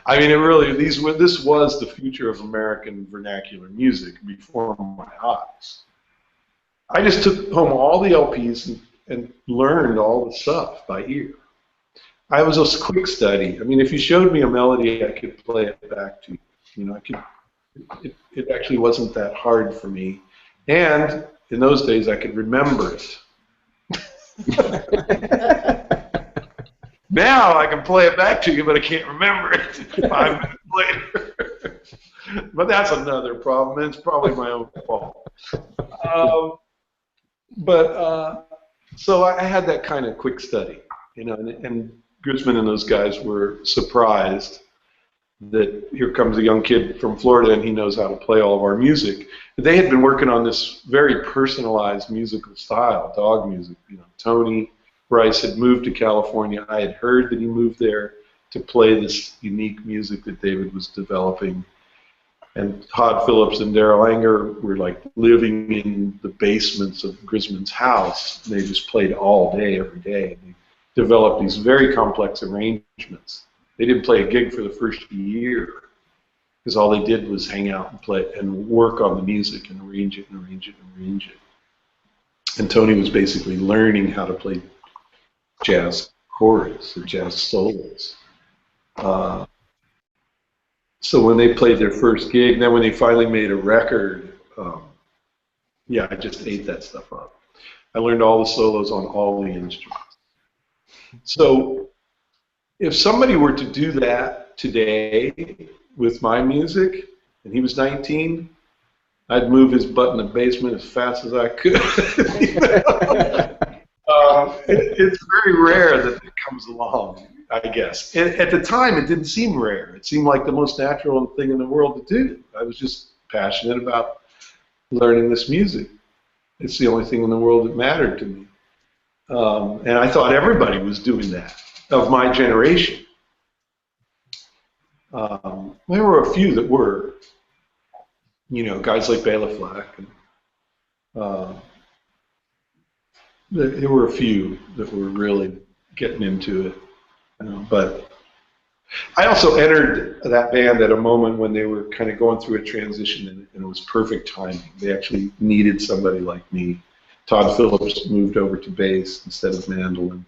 I mean, this was the future of American vernacular music before my eyes. I just took home all the LPs and learned all the stuff by ear. I was a quick study. I mean, if you showed me a melody, I could play it back to you. You know, it actually wasn't that hard for me. And in those days, I could remember it. Now I can play it back to you, but I can't remember it 5 minutes later. But that's another problem. It's probably my own fault. So I had that kind of quick study, you know, and Grisman and those guys were surprised that here comes a young kid from Florida and he knows how to play all of our music. They had been working on this very personalized musical style, dog music. You know, Tony Rice had moved to California. I had heard that he moved there to play this unique music that David was developing. And Todd Phillips and Darrell Anger were like living in the basements of Grisman's house. And they just played all day, every day. And they developed these very complex arrangements. They didn't play a gig for the first year because all they did was hang out and play and work on the music and arrange it and arrange it and arrange it. And Tony was basically learning how to play jazz chords or jazz solos. So when they played their first gig, then when they finally made a record, yeah, I just ate that stuff up. I learned all the solos on all the instruments. So if somebody were to do that today with my music, and he was 19, I'd move his butt in the basement as fast as I could. It's very rare that it comes along, I guess. And at the time, it didn't seem rare. It seemed like the most natural thing in the world to do. I was just passionate about learning this music. It's the only thing in the world that mattered to me. And I thought everybody was doing that, of my generation. There were a few that were, you know, guys like Bela Flack. And, there were a few that were really getting into it. You know, but I also entered that band at a moment when they were kind of going through a transition, and it was perfect timing. They actually needed somebody like me. Todd Phillips moved over to bass instead of mandolin,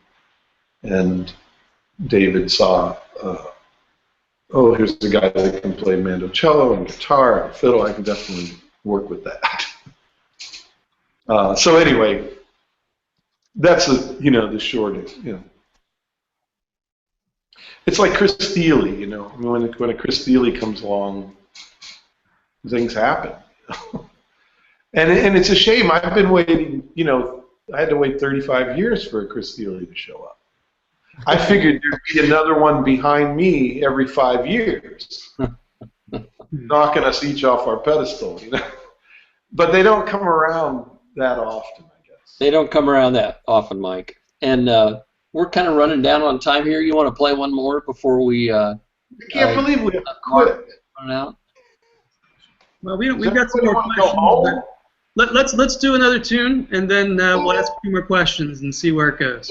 and David saw, oh, here's a guy that can play mandocello and guitar and fiddle. I can definitely work with that. So anyway, that's the short, It's like Chris Steele, you know. I mean, when a Chris Steele comes along, things happen. And it's a shame. I've been waiting, you know, I had to wait 35 years for a Chris Steele to show up. I figured there'd be another one behind me every 5 years, knocking us each off our pedestal, you know. But they don't come around that often, I guess. They don't come around that often, Mike. And we're kind of running down on time here. You want to play one more before we? I can't believe we quit. Run out. Well, we've got some more questions. Let's do another tune, and then we'll ask a few more questions and see where it goes.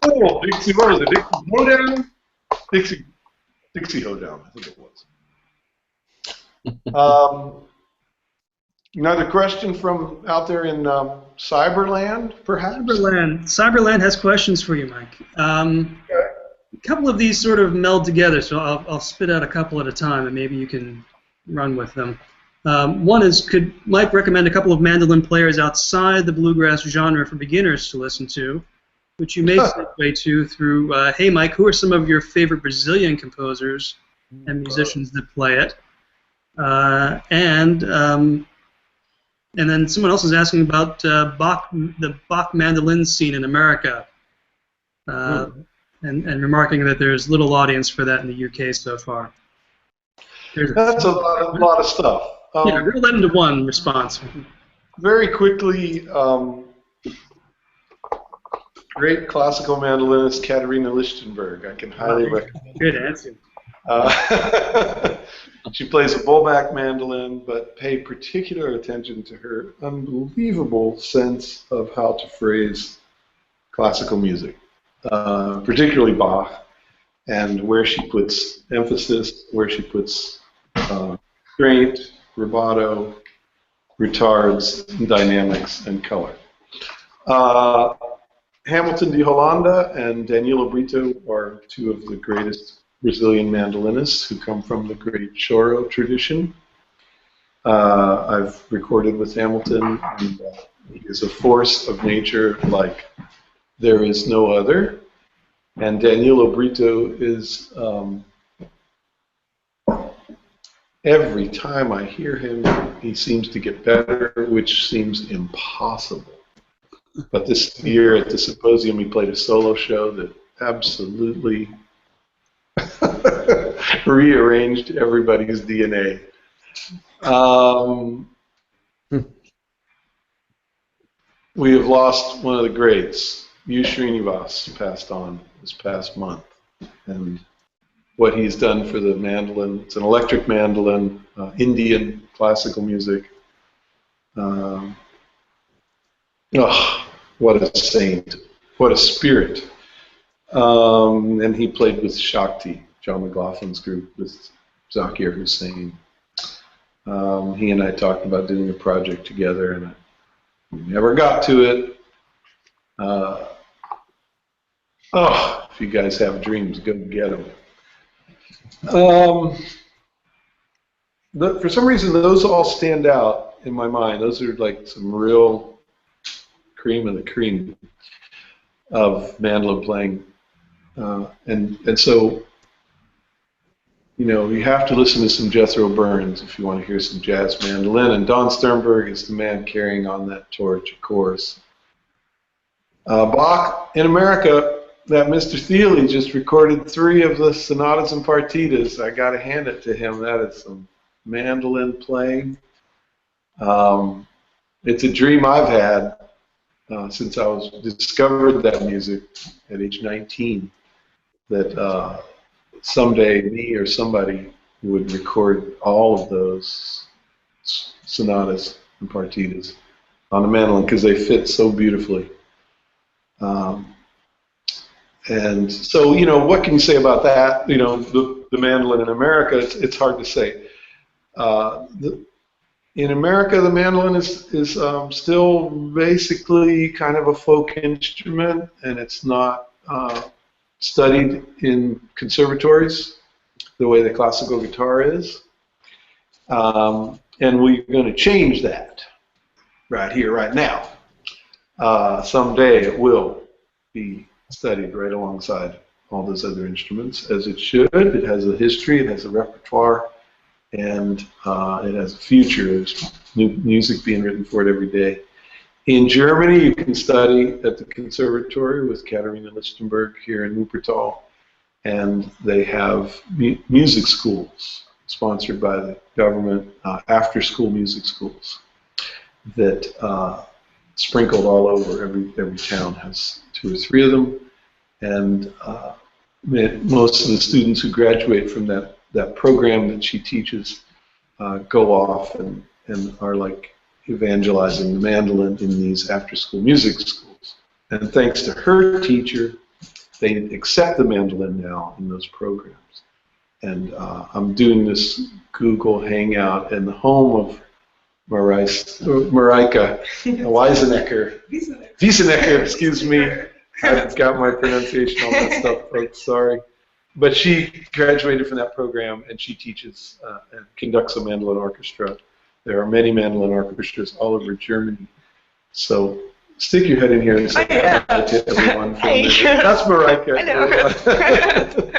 Oh, Dixie, what was it? Dixie Hoedown? Dixie Hoedown, I think it was. Another question from out there in Cyberland, perhaps? Cyberland has questions for you, Mike. A couple of these sort of meld together, so I'll spit out a couple at a time, and maybe you can run with them. One is, could Mike recommend a couple of mandolin players outside the bluegrass genre for beginners to listen to, which you may segue to through, hey Mike, who are some of your favorite Brazilian composers and musicians that play it? And then someone else is asking about the Bach mandolin scene in America, and remarking that there's little audience for that in the UK so far. That's a lot of stuff. Yeah, roll that into one response. Very quickly, great classical mandolinist Katarina Lichtenberg. I can highly recommend. Good answer. She plays a bullback mandolin, but pay particular attention to her unbelievable sense of how to phrase classical music, particularly Bach, and where she puts emphasis, where she puts strength, rubato, retards, dynamics, and color. Hamilton de Holanda and Danilo Brito are two of the greatest Brazilian mandolinists who come from the great choro tradition. I've recorded with Hamilton, and he is a force of nature like there is no other. And Danilo Brito is, every time I hear him, he seems to get better, which seems impossible. But this year at the symposium, he played a solo show that absolutely rearranged everybody's DNA. We have lost one of the greats. U. Srinivas passed on this past month. And what he's done for the mandolin, it's an electric mandolin, Indian classical music. Oh, what a saint. What a spirit. And he played with Shakti, John McLaughlin's group, with Zakir Hussain. He and I talked about doing a project together, and Never got to it. If you guys have dreams, go get them. For some reason, those all stand out in my mind. Those are like some real cream of the cream of mandolin playing. And so, you know, you have to listen to some Jethro Burns if you want to hear some jazz mandolin. And Don Sternberg is the man carrying on that torch, of course. Bach in America, that Mr. Thiele just recorded 3 of the sonatas and partitas. I got to hand it to him. That is some mandolin playing. It's a dream I've had since I discovered that music at age 19, that someday me or somebody would record all of those sonatas and partitas on the mandolin because they fit so beautifully. And so, you know, what can you say about that? You know, the mandolin in America, it's hard to say. In America, the mandolin is still basically kind of a folk instrument, and it's not studied in conservatories the way the classical guitar is. And we're going to change that right here, right now. Someday it will be studied right alongside all those other instruments, as it should. It has a history, it has a repertoire, and it has a future. There's new music being written for it every day. In Germany, you can study at the conservatory with Katharina Lichtenberg here in Wuppertal, and they have music schools sponsored by the government, after-school music schools that sprinkled all over. Every town has 2 or 3 of them, and most of the students who graduate from that program that she teaches go off and are like evangelizing the mandolin in these after-school music schools. And thanks to her teacher, they accept the mandolin now in those programs. And I'm doing this Google Hangout in the home of Mareike Wiesenecker, excuse me. I've got my pronunciation all that stuff, folks, sorry. But she graduated from that program, and she teaches and conducts a mandolin orchestra. There are many mandolin orchestras all over Germany. So stick your head in here and say hi to everyone. That's Mareike. I know.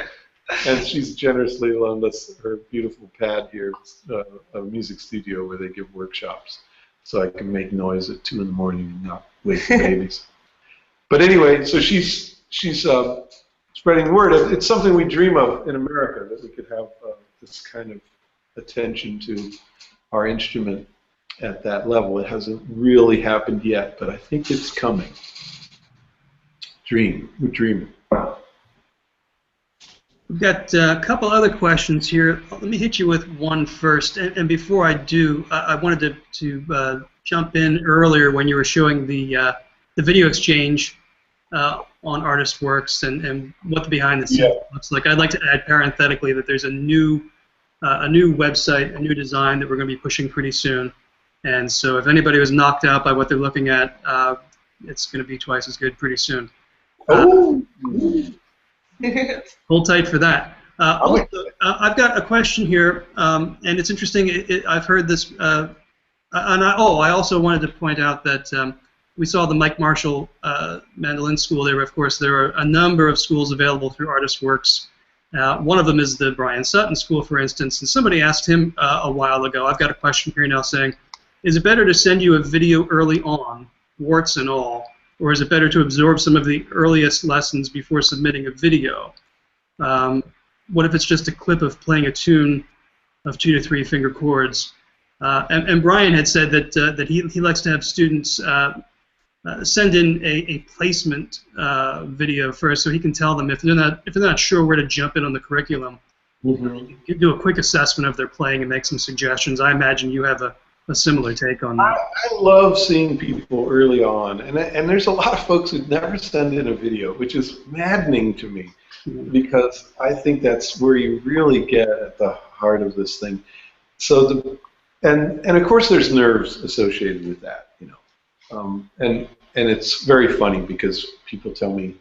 And she's generously loaned us her beautiful pad here, a music studio where they give workshops, so I can make noise at 2 in the morning and not wake the babies. But anyway, so she's spreading the word. It's something we dream of in America, that we could have this kind of attention to our instrument at that level. It hasn't really happened yet, but I think it's coming. We're dreaming. We've got a couple other questions here. Let me hit you with one first. And before I do, I wanted to jump in earlier when you were showing the video exchange on ArtistWorks and what the behind the scenes looks like. I'd like to add parenthetically that there's a new website, a new design that we're going to be pushing pretty soon. And so if anybody was knocked out by what they're looking at, it's going to be twice as good pretty soon. Hold tight for that. Also, I've got a question here, and it's interesting. I've heard this, and I also wanted to point out that we saw the Mike Marshall mandolin school there. Of course, there are a number of schools available through ArtistWorks. One of them is the Brian Sutton School, for instance. And somebody asked him a while ago. I've got a question here now saying, is it better to send you a video early on, warts and all, or is it better to absorb some of the earliest lessons before submitting a video? What if it's just a clip of playing a tune of 2 to 3 finger chords? And Brian had said that he likes to have students send in a placement video first, so he can tell them if they're not sure where to jump in on the curriculum. You can do a quick assessment of their playing and make some suggestions. I imagine you have a similar take on that. I love seeing people early on, and there's a lot of folks who never send in a video, which is maddening to me, because I think that's where you really get at the heart of this thing. So and of course there's nerves associated with that, you know. And it's very funny because people tell me,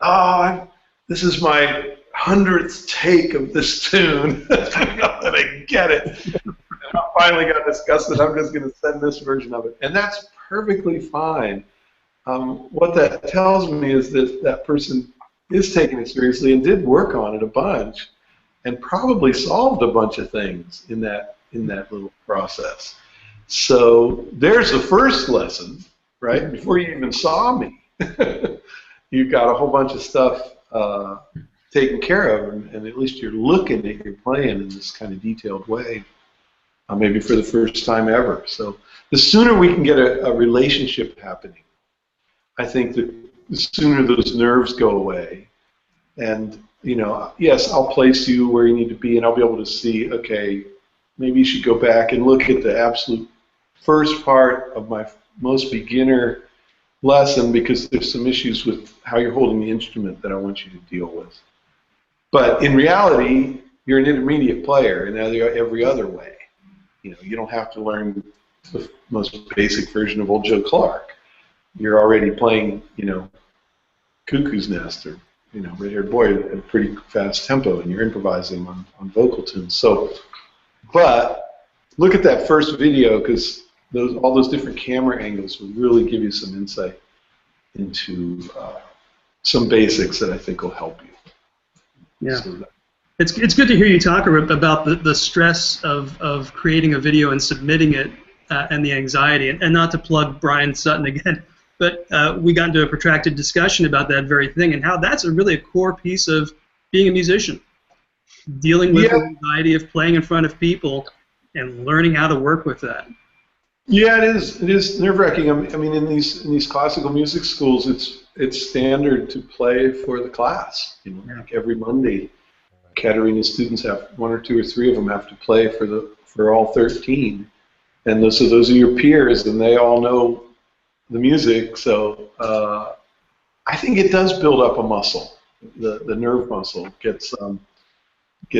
"Oh, this is my 100th take of this tune, and I get it. And I finally got disgusted. I'm just going to send this version of it," and that's perfectly fine. What that tells me is that that person is taking it seriously and did work on it a bunch, and probably solved a bunch of things in that little process. So there's the first lesson, right? Before you even saw me, you've got a whole bunch of stuff taken care of, and at least you're looking at your playing in this kind of detailed way, maybe for the first time ever. So the sooner we can get a relationship happening, I think the sooner those nerves go away. And, you know, yes, I'll place you where you need to be, and I'll be able to see, okay, maybe you should go back and look at the absolute first part of my most beginner lesson, because there's some issues with how you're holding the instrument that I want you to deal with. But in reality, you're an intermediate player in every other way. You know, you don't have to learn the most basic version of Old Joe Clark. You're already playing, you know, Cuckoo's Nest or, you know, Red Haired Boy at a pretty fast tempo, and you're improvising on vocal tunes. So, but look at that first video, because all those different camera angles will really give you some insight into some basics that I think will help you. Yeah. So it's good to hear you talk about the stress of creating a video and submitting it and the anxiety, and not to plug Brian Sutton again, but we got into a protracted discussion about that very thing and how that's really a core piece of being a musician, dealing with the anxiety of playing in front of people and learning how to work with that. Yeah, it is. It is nerve-wracking. I mean, in these classical music schools, it's standard to play for the class. You know, like every Monday, Katerina's students have 1 or 2 or 3 of them have to play for all 13, and those are your peers, and they all know the music. So I think it does build up a muscle. The nerve muscle gets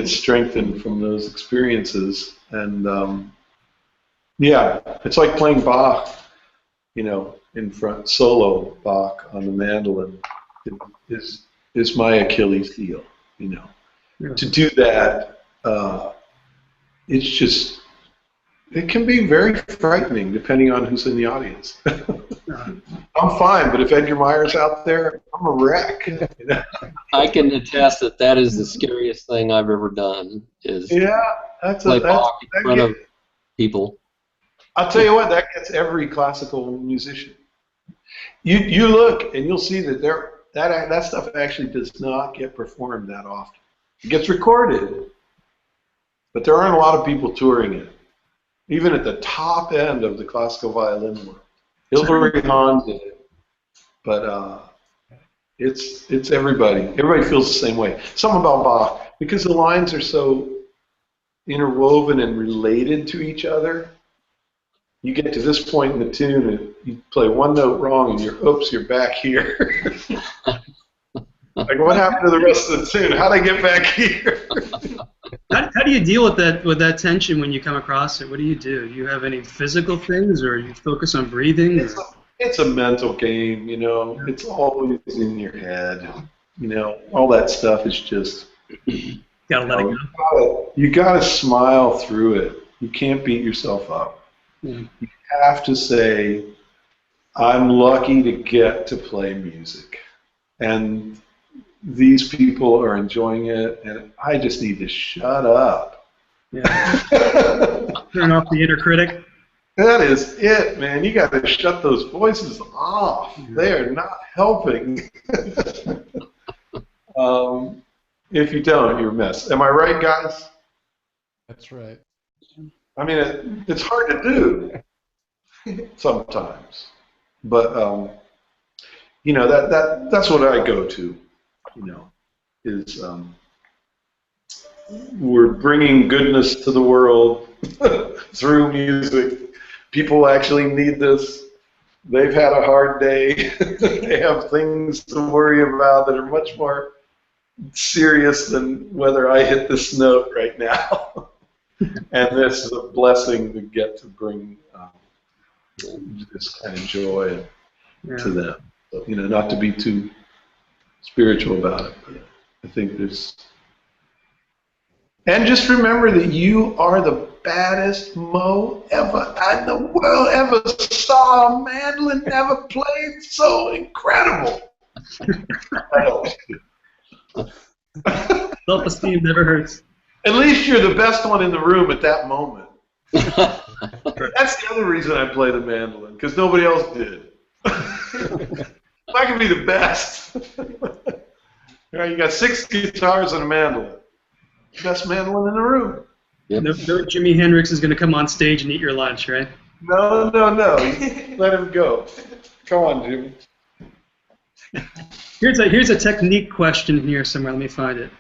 strengthened from those experiences, and yeah, it's like playing Bach, you know, in front, solo Bach on the mandolin is my Achilles heel, you know. Yeah. To do that, it can be very frightening depending on who's in the audience. I'm fine, but if Edgar Meyer's out there, I'm a wreck. You know? I can attest that is the scariest thing I've ever done, is play Bach in front of people. I'll tell you what, that gets every classical musician. You look and you'll see that that stuff actually does not get performed that often. It gets recorded, but there aren't a lot of people touring it, even at the top end of the classical violin world. Hilary Hahn did it, but it's everybody. Everybody feels the same way. Something about Bach, because the lines are so interwoven and related to each other. You get to this point in the tune and you play one note wrong and you're back here. Like, what happened to the rest of the tune? How'd I get back here? How do you deal with that tension when you come across it? What do? Do you have any physical things, or you focus on breathing? It's a mental game, you know. It's always in your head. You know, all that stuff is just. Gotta let it go. You gotta smile through it. You can't beat yourself up. You have to say, I'm lucky to get to play music, and these people are enjoying it, and I just need to shut up. Yeah. Turn off the inner critic. That is it, man. You got to shut those voices off. They are not helping. If you don't, you're a mess. Am I right, guys? That's right. I mean, it's hard to do sometimes, but you know, that's what I go to. You know, is we're bringing goodness to the world through music. People actually need this. They've had a hard day. They have things to worry about that are much more serious than whether I hit this note right now. And this is a blessing to get to bring just kind of joy to them. So, you know, not to be too spiritual about it, but I think there's. And just remember that you are the baddest Mo ever in the world ever saw. A mandolin never played so incredible. Self-esteem never hurts. At least you're the best one in the room at that moment. That's the other reason I play the mandolin, because nobody else did. If I can be the best. You got 6 guitars and a mandolin. Best mandolin in the room. Yep. No Jimi Hendrix is going to come on stage and eat your lunch, right? No. Let him go. Come on, Jimmy. Here's a technique question here somewhere. Let me find it.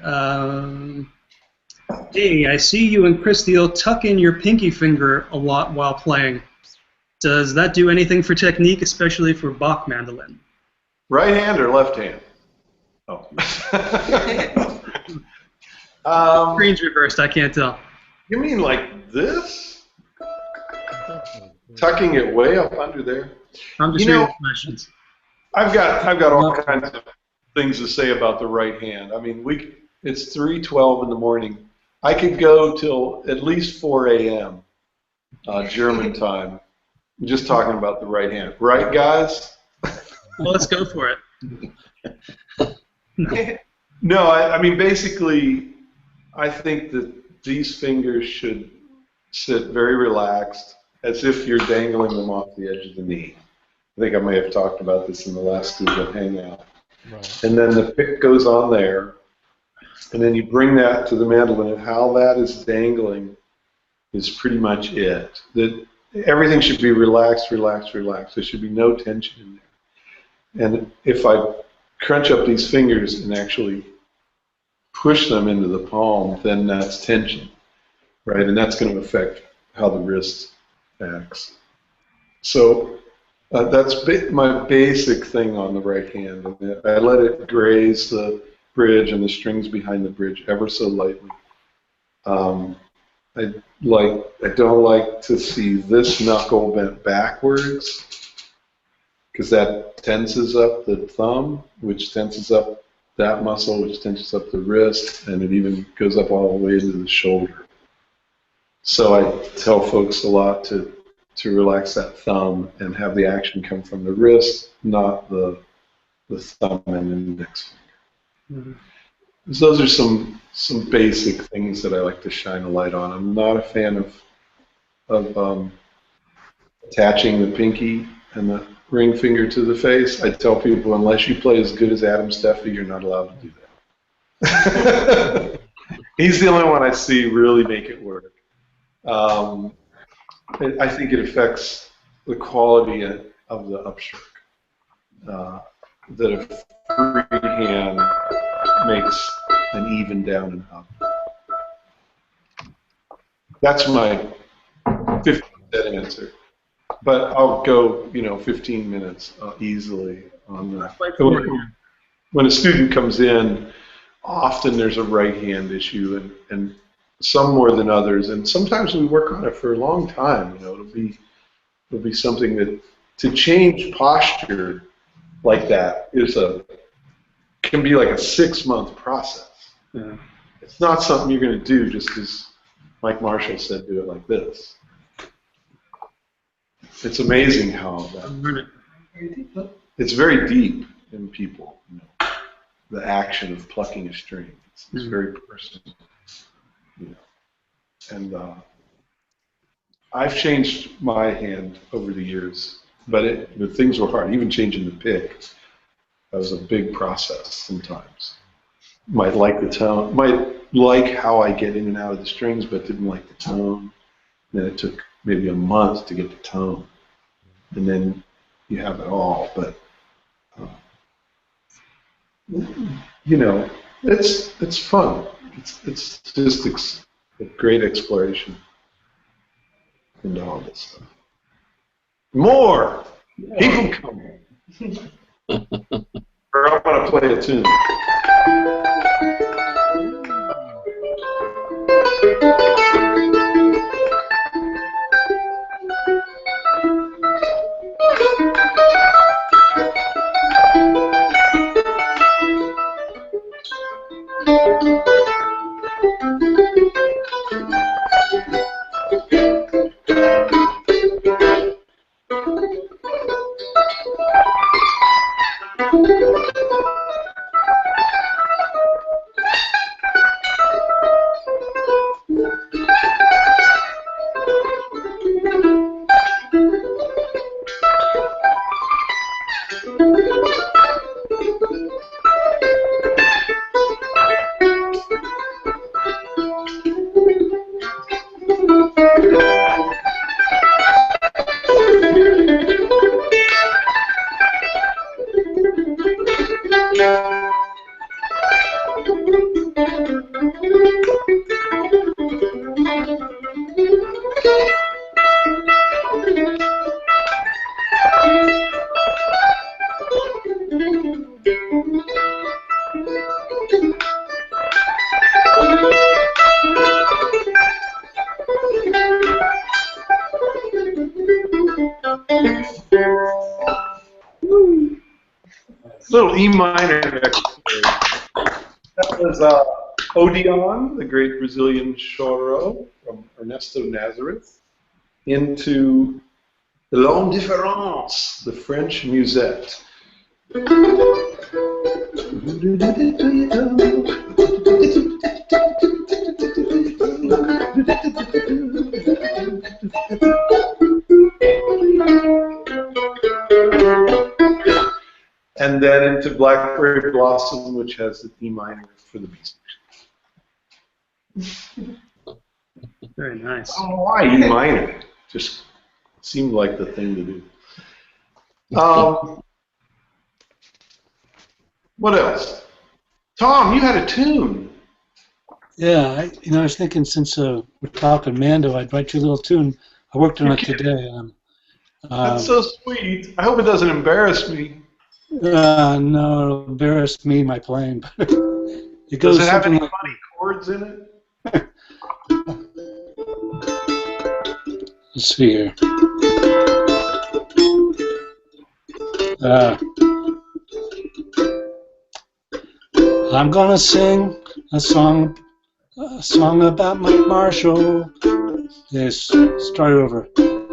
Hey, I see you and Christiel tuck in your pinky finger a lot while playing. Does that do anything for technique, especially for Bach mandolin? Right hand or left hand? Oh. Screen's reversed. I can't tell. You mean like this? Tucking it way up under there? I'm just reading questions. I've got all kinds of things to say about the right hand. I mean, it's 3:12 in the morning. I could go till at least 4 a.m. German time. I'm just talking about the right hand. Right, guys? Well, let's go for it. No, I mean, basically, I think that these fingers should sit very relaxed, as if you're dangling them off the edge of the knee. I think I may have talked about this in the last Google Hangout. Right. And then the pick goes on there, and then you bring that to the mandolin, and how that is dangling is pretty much it. Everything should be relaxed, relaxed, relaxed. There should be no tension in there. And if I crunch up these fingers and actually push them into the palm, then that's tension, right? And that's going to affect how the wrist acts. So that's my basic thing on the right hand. I let it graze the bridge and the strings behind the bridge ever so lightly. I don't like to see this knuckle bent backwards, because that tenses up the thumb, which tenses up that muscle, which tenses up the wrist, and it even goes up all the way into the shoulder. So I tell folks a lot to relax that thumb and have the action come from the wrist, not the thumb and index finger. Mm-hmm. So those are some basic things that I like to shine a light on. I'm not a fan of attaching the pinky and the ring finger to the face. I tell people, unless you play as good as Adam Steffi, you're not allowed to do that. He's the only one I see really make it work. I think it affects the quality of the upstroke. That a free hand makes an even down and up. That's my 50% answer. But I'll go, 15 minutes easily on that. When a student comes in, often there's a right hand issue, and some more than others. And sometimes we work on it for a long time. It'll be something that to change posture like that can be like a 6-month process. Yeah. It's not something you're going to do just because Mike Marshall said do it like this. It's amazing how it's very deep in people. The action of plucking a string. It's very personal. And I've changed my hand over the years, but things were hard. Even changing the pick, that was a big process sometimes. Might like the tone, might like how I get in and out of the strings, but didn't like the tone. Then it took maybe a month to get the tone, and then you have it all. But it's fun. It's just a great exploration into all this stuff. More! Keep them coming. Or I'm going to play a tune. Little E minor next. That was Odeon, the great Brazilian choro from Ernesto Nazareth, into the L'Indifference, the French musette. And then into Blackberry Blossom, which has the E minor for the B section. Very nice. I don't know why E minor. Just seemed like the thing to do. What else? Tom, you had a tune. Yeah, I was thinking since we're talking Mando, I'd write you a little tune. I worked on it today. That's so sweet. I hope it doesn't embarrass me. No, it'll embarrass me, my playing. It goes Does it have any like, funny chords in it? let's see here. I'm gonna sing a song about Mike Marshall. Yes, start over.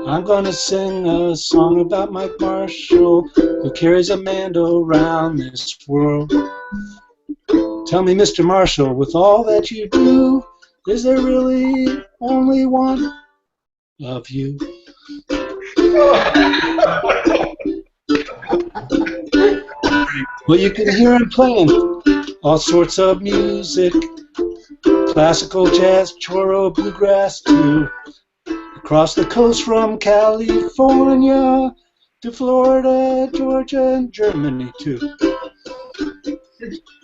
I'm gonna sing a song about Mike Marshall, who carries a Mando around this world. Tell me, Mr. Marshall, with all that you do, is there really only one of you? Well, you can hear him playing all sorts of music, classical, jazz, choro, bluegrass, too. Across the coast from California to Florida, Georgia, and Germany, too.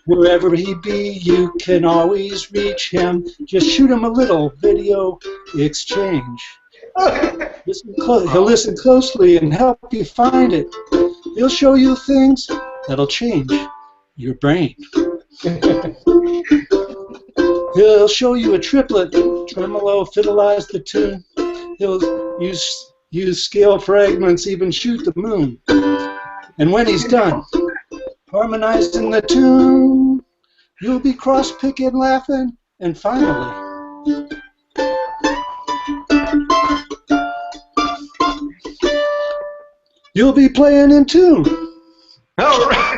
Wherever he be, you can always reach him. Just shoot him a little video exchange. He'll listen closely and help you find it. He'll show you things that'll change your brain. He'll show you a triplet, tremolo, fiddleize the tune. He'll use scale fragments, even shoot the moon. And when he's done harmonizing the tune, you'll be cross-picking, laughing, and finally, you'll be playing in tune. All right.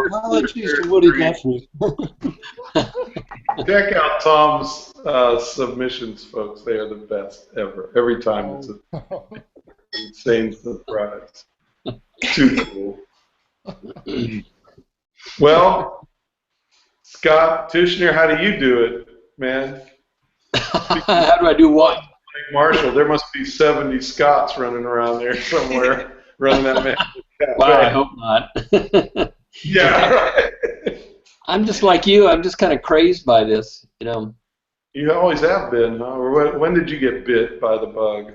Apologies to Woody Guthrie. Check out Tom's submissions, folks. They are the best ever. Every time it's an insane surprise. Too cool. Well, Scott Tishner, how do you do it, man? How do I do what? Like Marshall, there must be 70 Scotts running around there somewhere, running that man. Wow, I hope not. Yeah, right. I'm just like you. I'm just kind of crazed by this, you know. You always have been, huh? Or when did you get bit by the bug?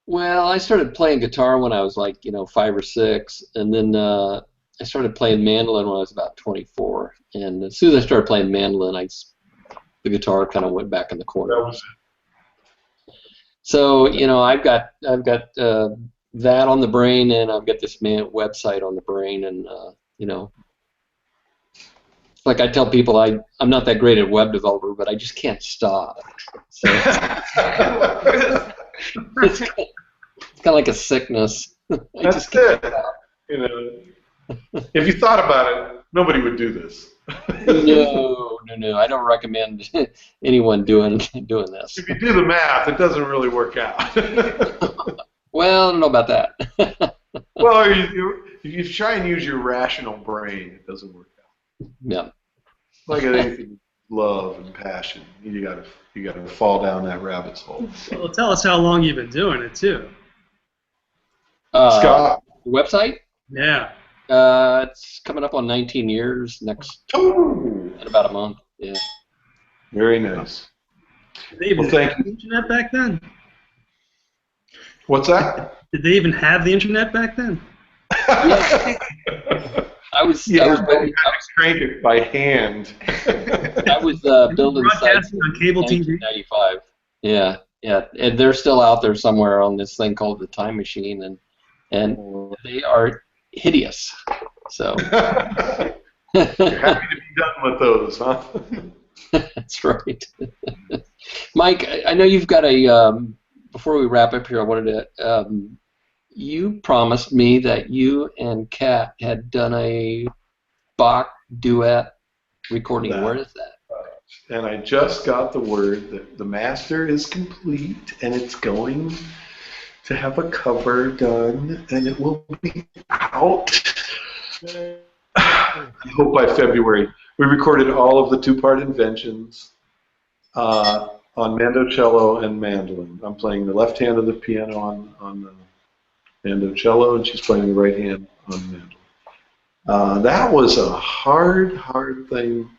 Well, I started playing guitar when I was like, 5 or 6, and then I started playing mandolin when I was about 24. And as soon as I started playing mandolin, the guitar kind of went back in the corner. That was it. So, I've got that on the brain, and I've got this website on the brain, and like I tell people, I'm not that great at web developer, but I just can't stop. So. It's kind of like a sickness. That's it. You know, if you thought about it, nobody would do this. No. I don't recommend anyone doing this. If you do the math, it doesn't really work out. Well, I don't know about that. Well, if you try and use your rational brain, it doesn't work out. Yeah. Like anything, love and passion, you gotta fall down that rabbit's hole. Well, tell us how long you've been doing it too. Scott, Website? Yeah. It's coming up on 19 years next oh, in about a month. Yeah. very nice. Did they even Well, thank have the internet back then? What's that? Did they even have the internet back then? I was crank it by hand. I was building sites Broadcasting in on cable TV. 1995. Yeah, and they're still out there somewhere on this thing called the Time Machine, and they are hideous. So You're happy to be done with those, huh? that's right. Mike, I know you've got a. Before we wrap up here, I wanted to. You promised me that you and Kat had done a Bach duet recording. Where is that? And I just got the word that the master is complete, and it's going to have a cover done, and it will be out. I hope by February. We recorded all of the two-part inventions on mandocello and mandolin. I'm playing the left hand of the piano on the mandocello, and she's playing the right hand on the mandolin. That was a hard thing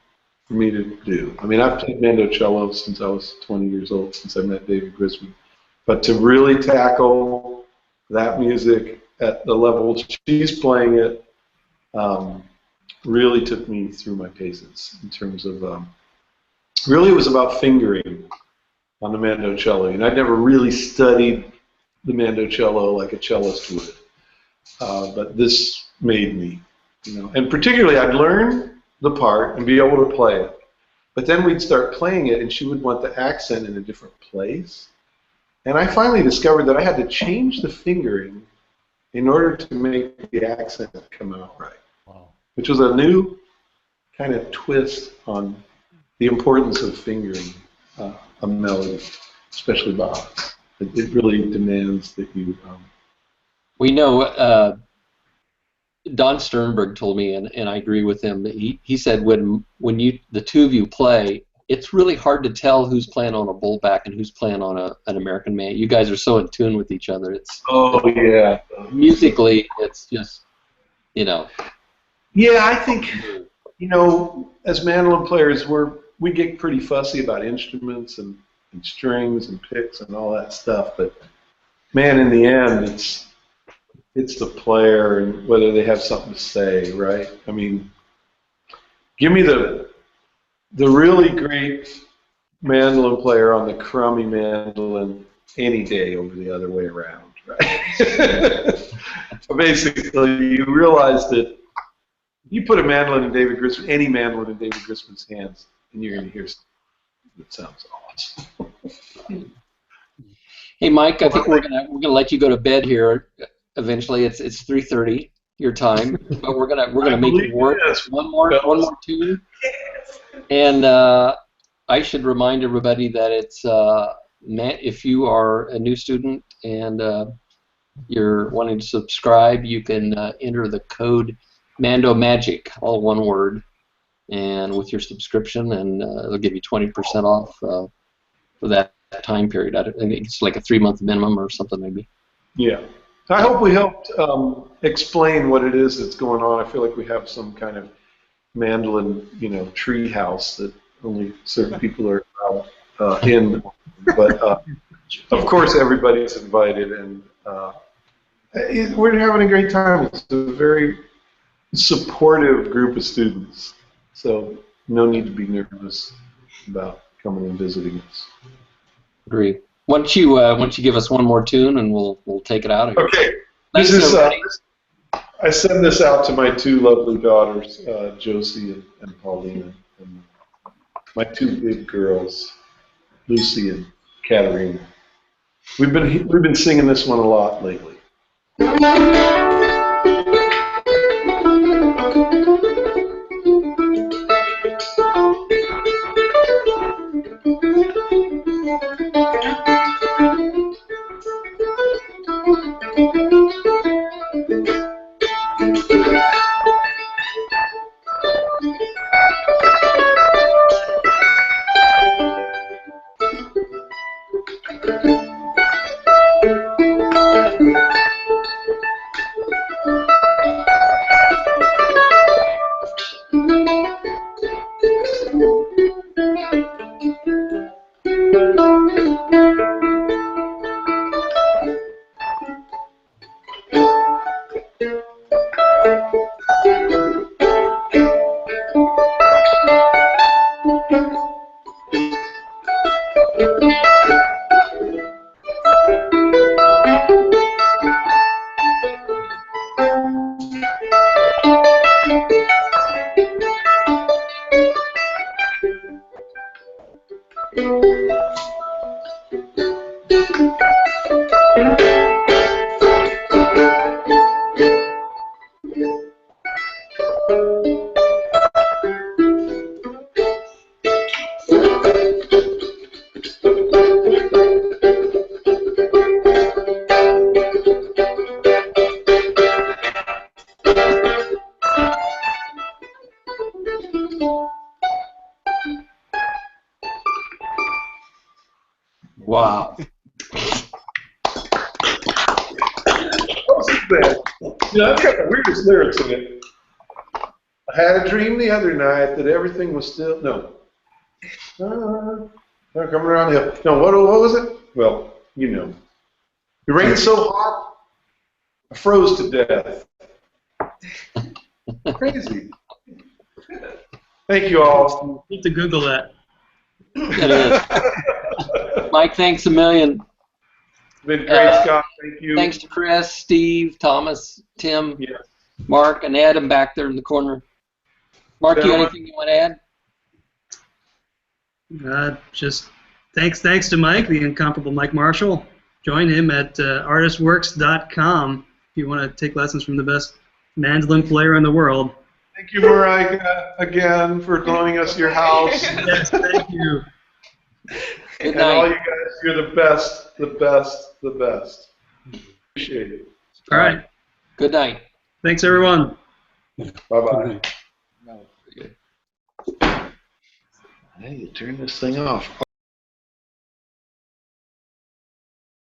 for me to do. I mean, I've played mandocello since I was 20 years old, since I met David Grisman. But to really tackle that music at the level she's playing it really took me through my paces in terms of, really it was about fingering on the mandocello. And I'd never really studied the mandocello like a cellist would. But this made me, you know. And particularly, I'd learn the part and be able to play it. But then we'd start playing it, and she would want the accent in a different place. And I finally discovered that I had to change the fingering in order to make the accent come out right. Wow. Which was a new kind of twist on the importance of fingering a melody, especially Bach. It really demands that you... We know Don Sternberg told me, and I agree with him. He said when the two of you play, it's really hard to tell who's playing on a bullback and who's playing on an American man. You guys are so in tune with each other. Yeah. Musically, it's just, you know. Yeah, I think, you know, as mandolin players, we get pretty fussy about instruments and strings and picks and all that stuff. But man, in the end, it's the player and whether they have something to say, right? I mean, give me the really great mandolin player on the crummy mandolin any day over the other way around, right? Basically, you realize that you put a mandolin in David Grisman, any mandolin in David Grisman's hands, and you're going to hear something that sounds awesome. Hey, Mike, I think we're gonna let you go to bed here. Eventually, it's 3:30 your time, but we're gonna make it work. One more tune, and I should remind everybody that it's if you are a new student and you're wanting to subscribe, you can enter the code Mando Magic, all one word, and with your subscription, and it'll give you 20% off for that time period. I think it's like a 3-month minimum or something, maybe. Yeah. I hope we helped explain what it is that's going on. I feel like we have some kind of mandolin, you know, tree house that only certain people are in. But of course, everybody's invited, and we're having a great time. It's a very supportive group of students, so no need to be nervous about coming and visiting us. Agree. Why don't you give us one more tune and we'll take it out of here. Okay. Thanks, this is everybody. I send this out to my two lovely daughters, Josie and Paulina, and my two big girls, Lucy and Katerina. We've been singing this one a lot lately. Wow. You know, I've got the weirdest lyrics in it. I had a dream the other night that everything was still they're coming around the hill. No, what was it? Well, you know. It rained so hot, I froze to death. Crazy. Thank you all. Need to Google that. It is. Mike, thanks a million. Been great, Scott. Thank you. Thanks to Chris, Steve, Thomas, Tim, Yes. Mark, and Adam back there in the corner. Mark, you got anything you want to add? Just thanks to Mike, the incomparable Mike Marshall. Join him at ArtistWorks.com if you want to take lessons from the best mandolin player in the world. Thank you, Mariah, again, for loaning us your house. Yes, thank you. Good And night. all you guys, you're the best, the best, the best. Appreciate it. All right. Good night. Thanks, everyone. Bye-bye. Good night. Hey, you turn this thing off.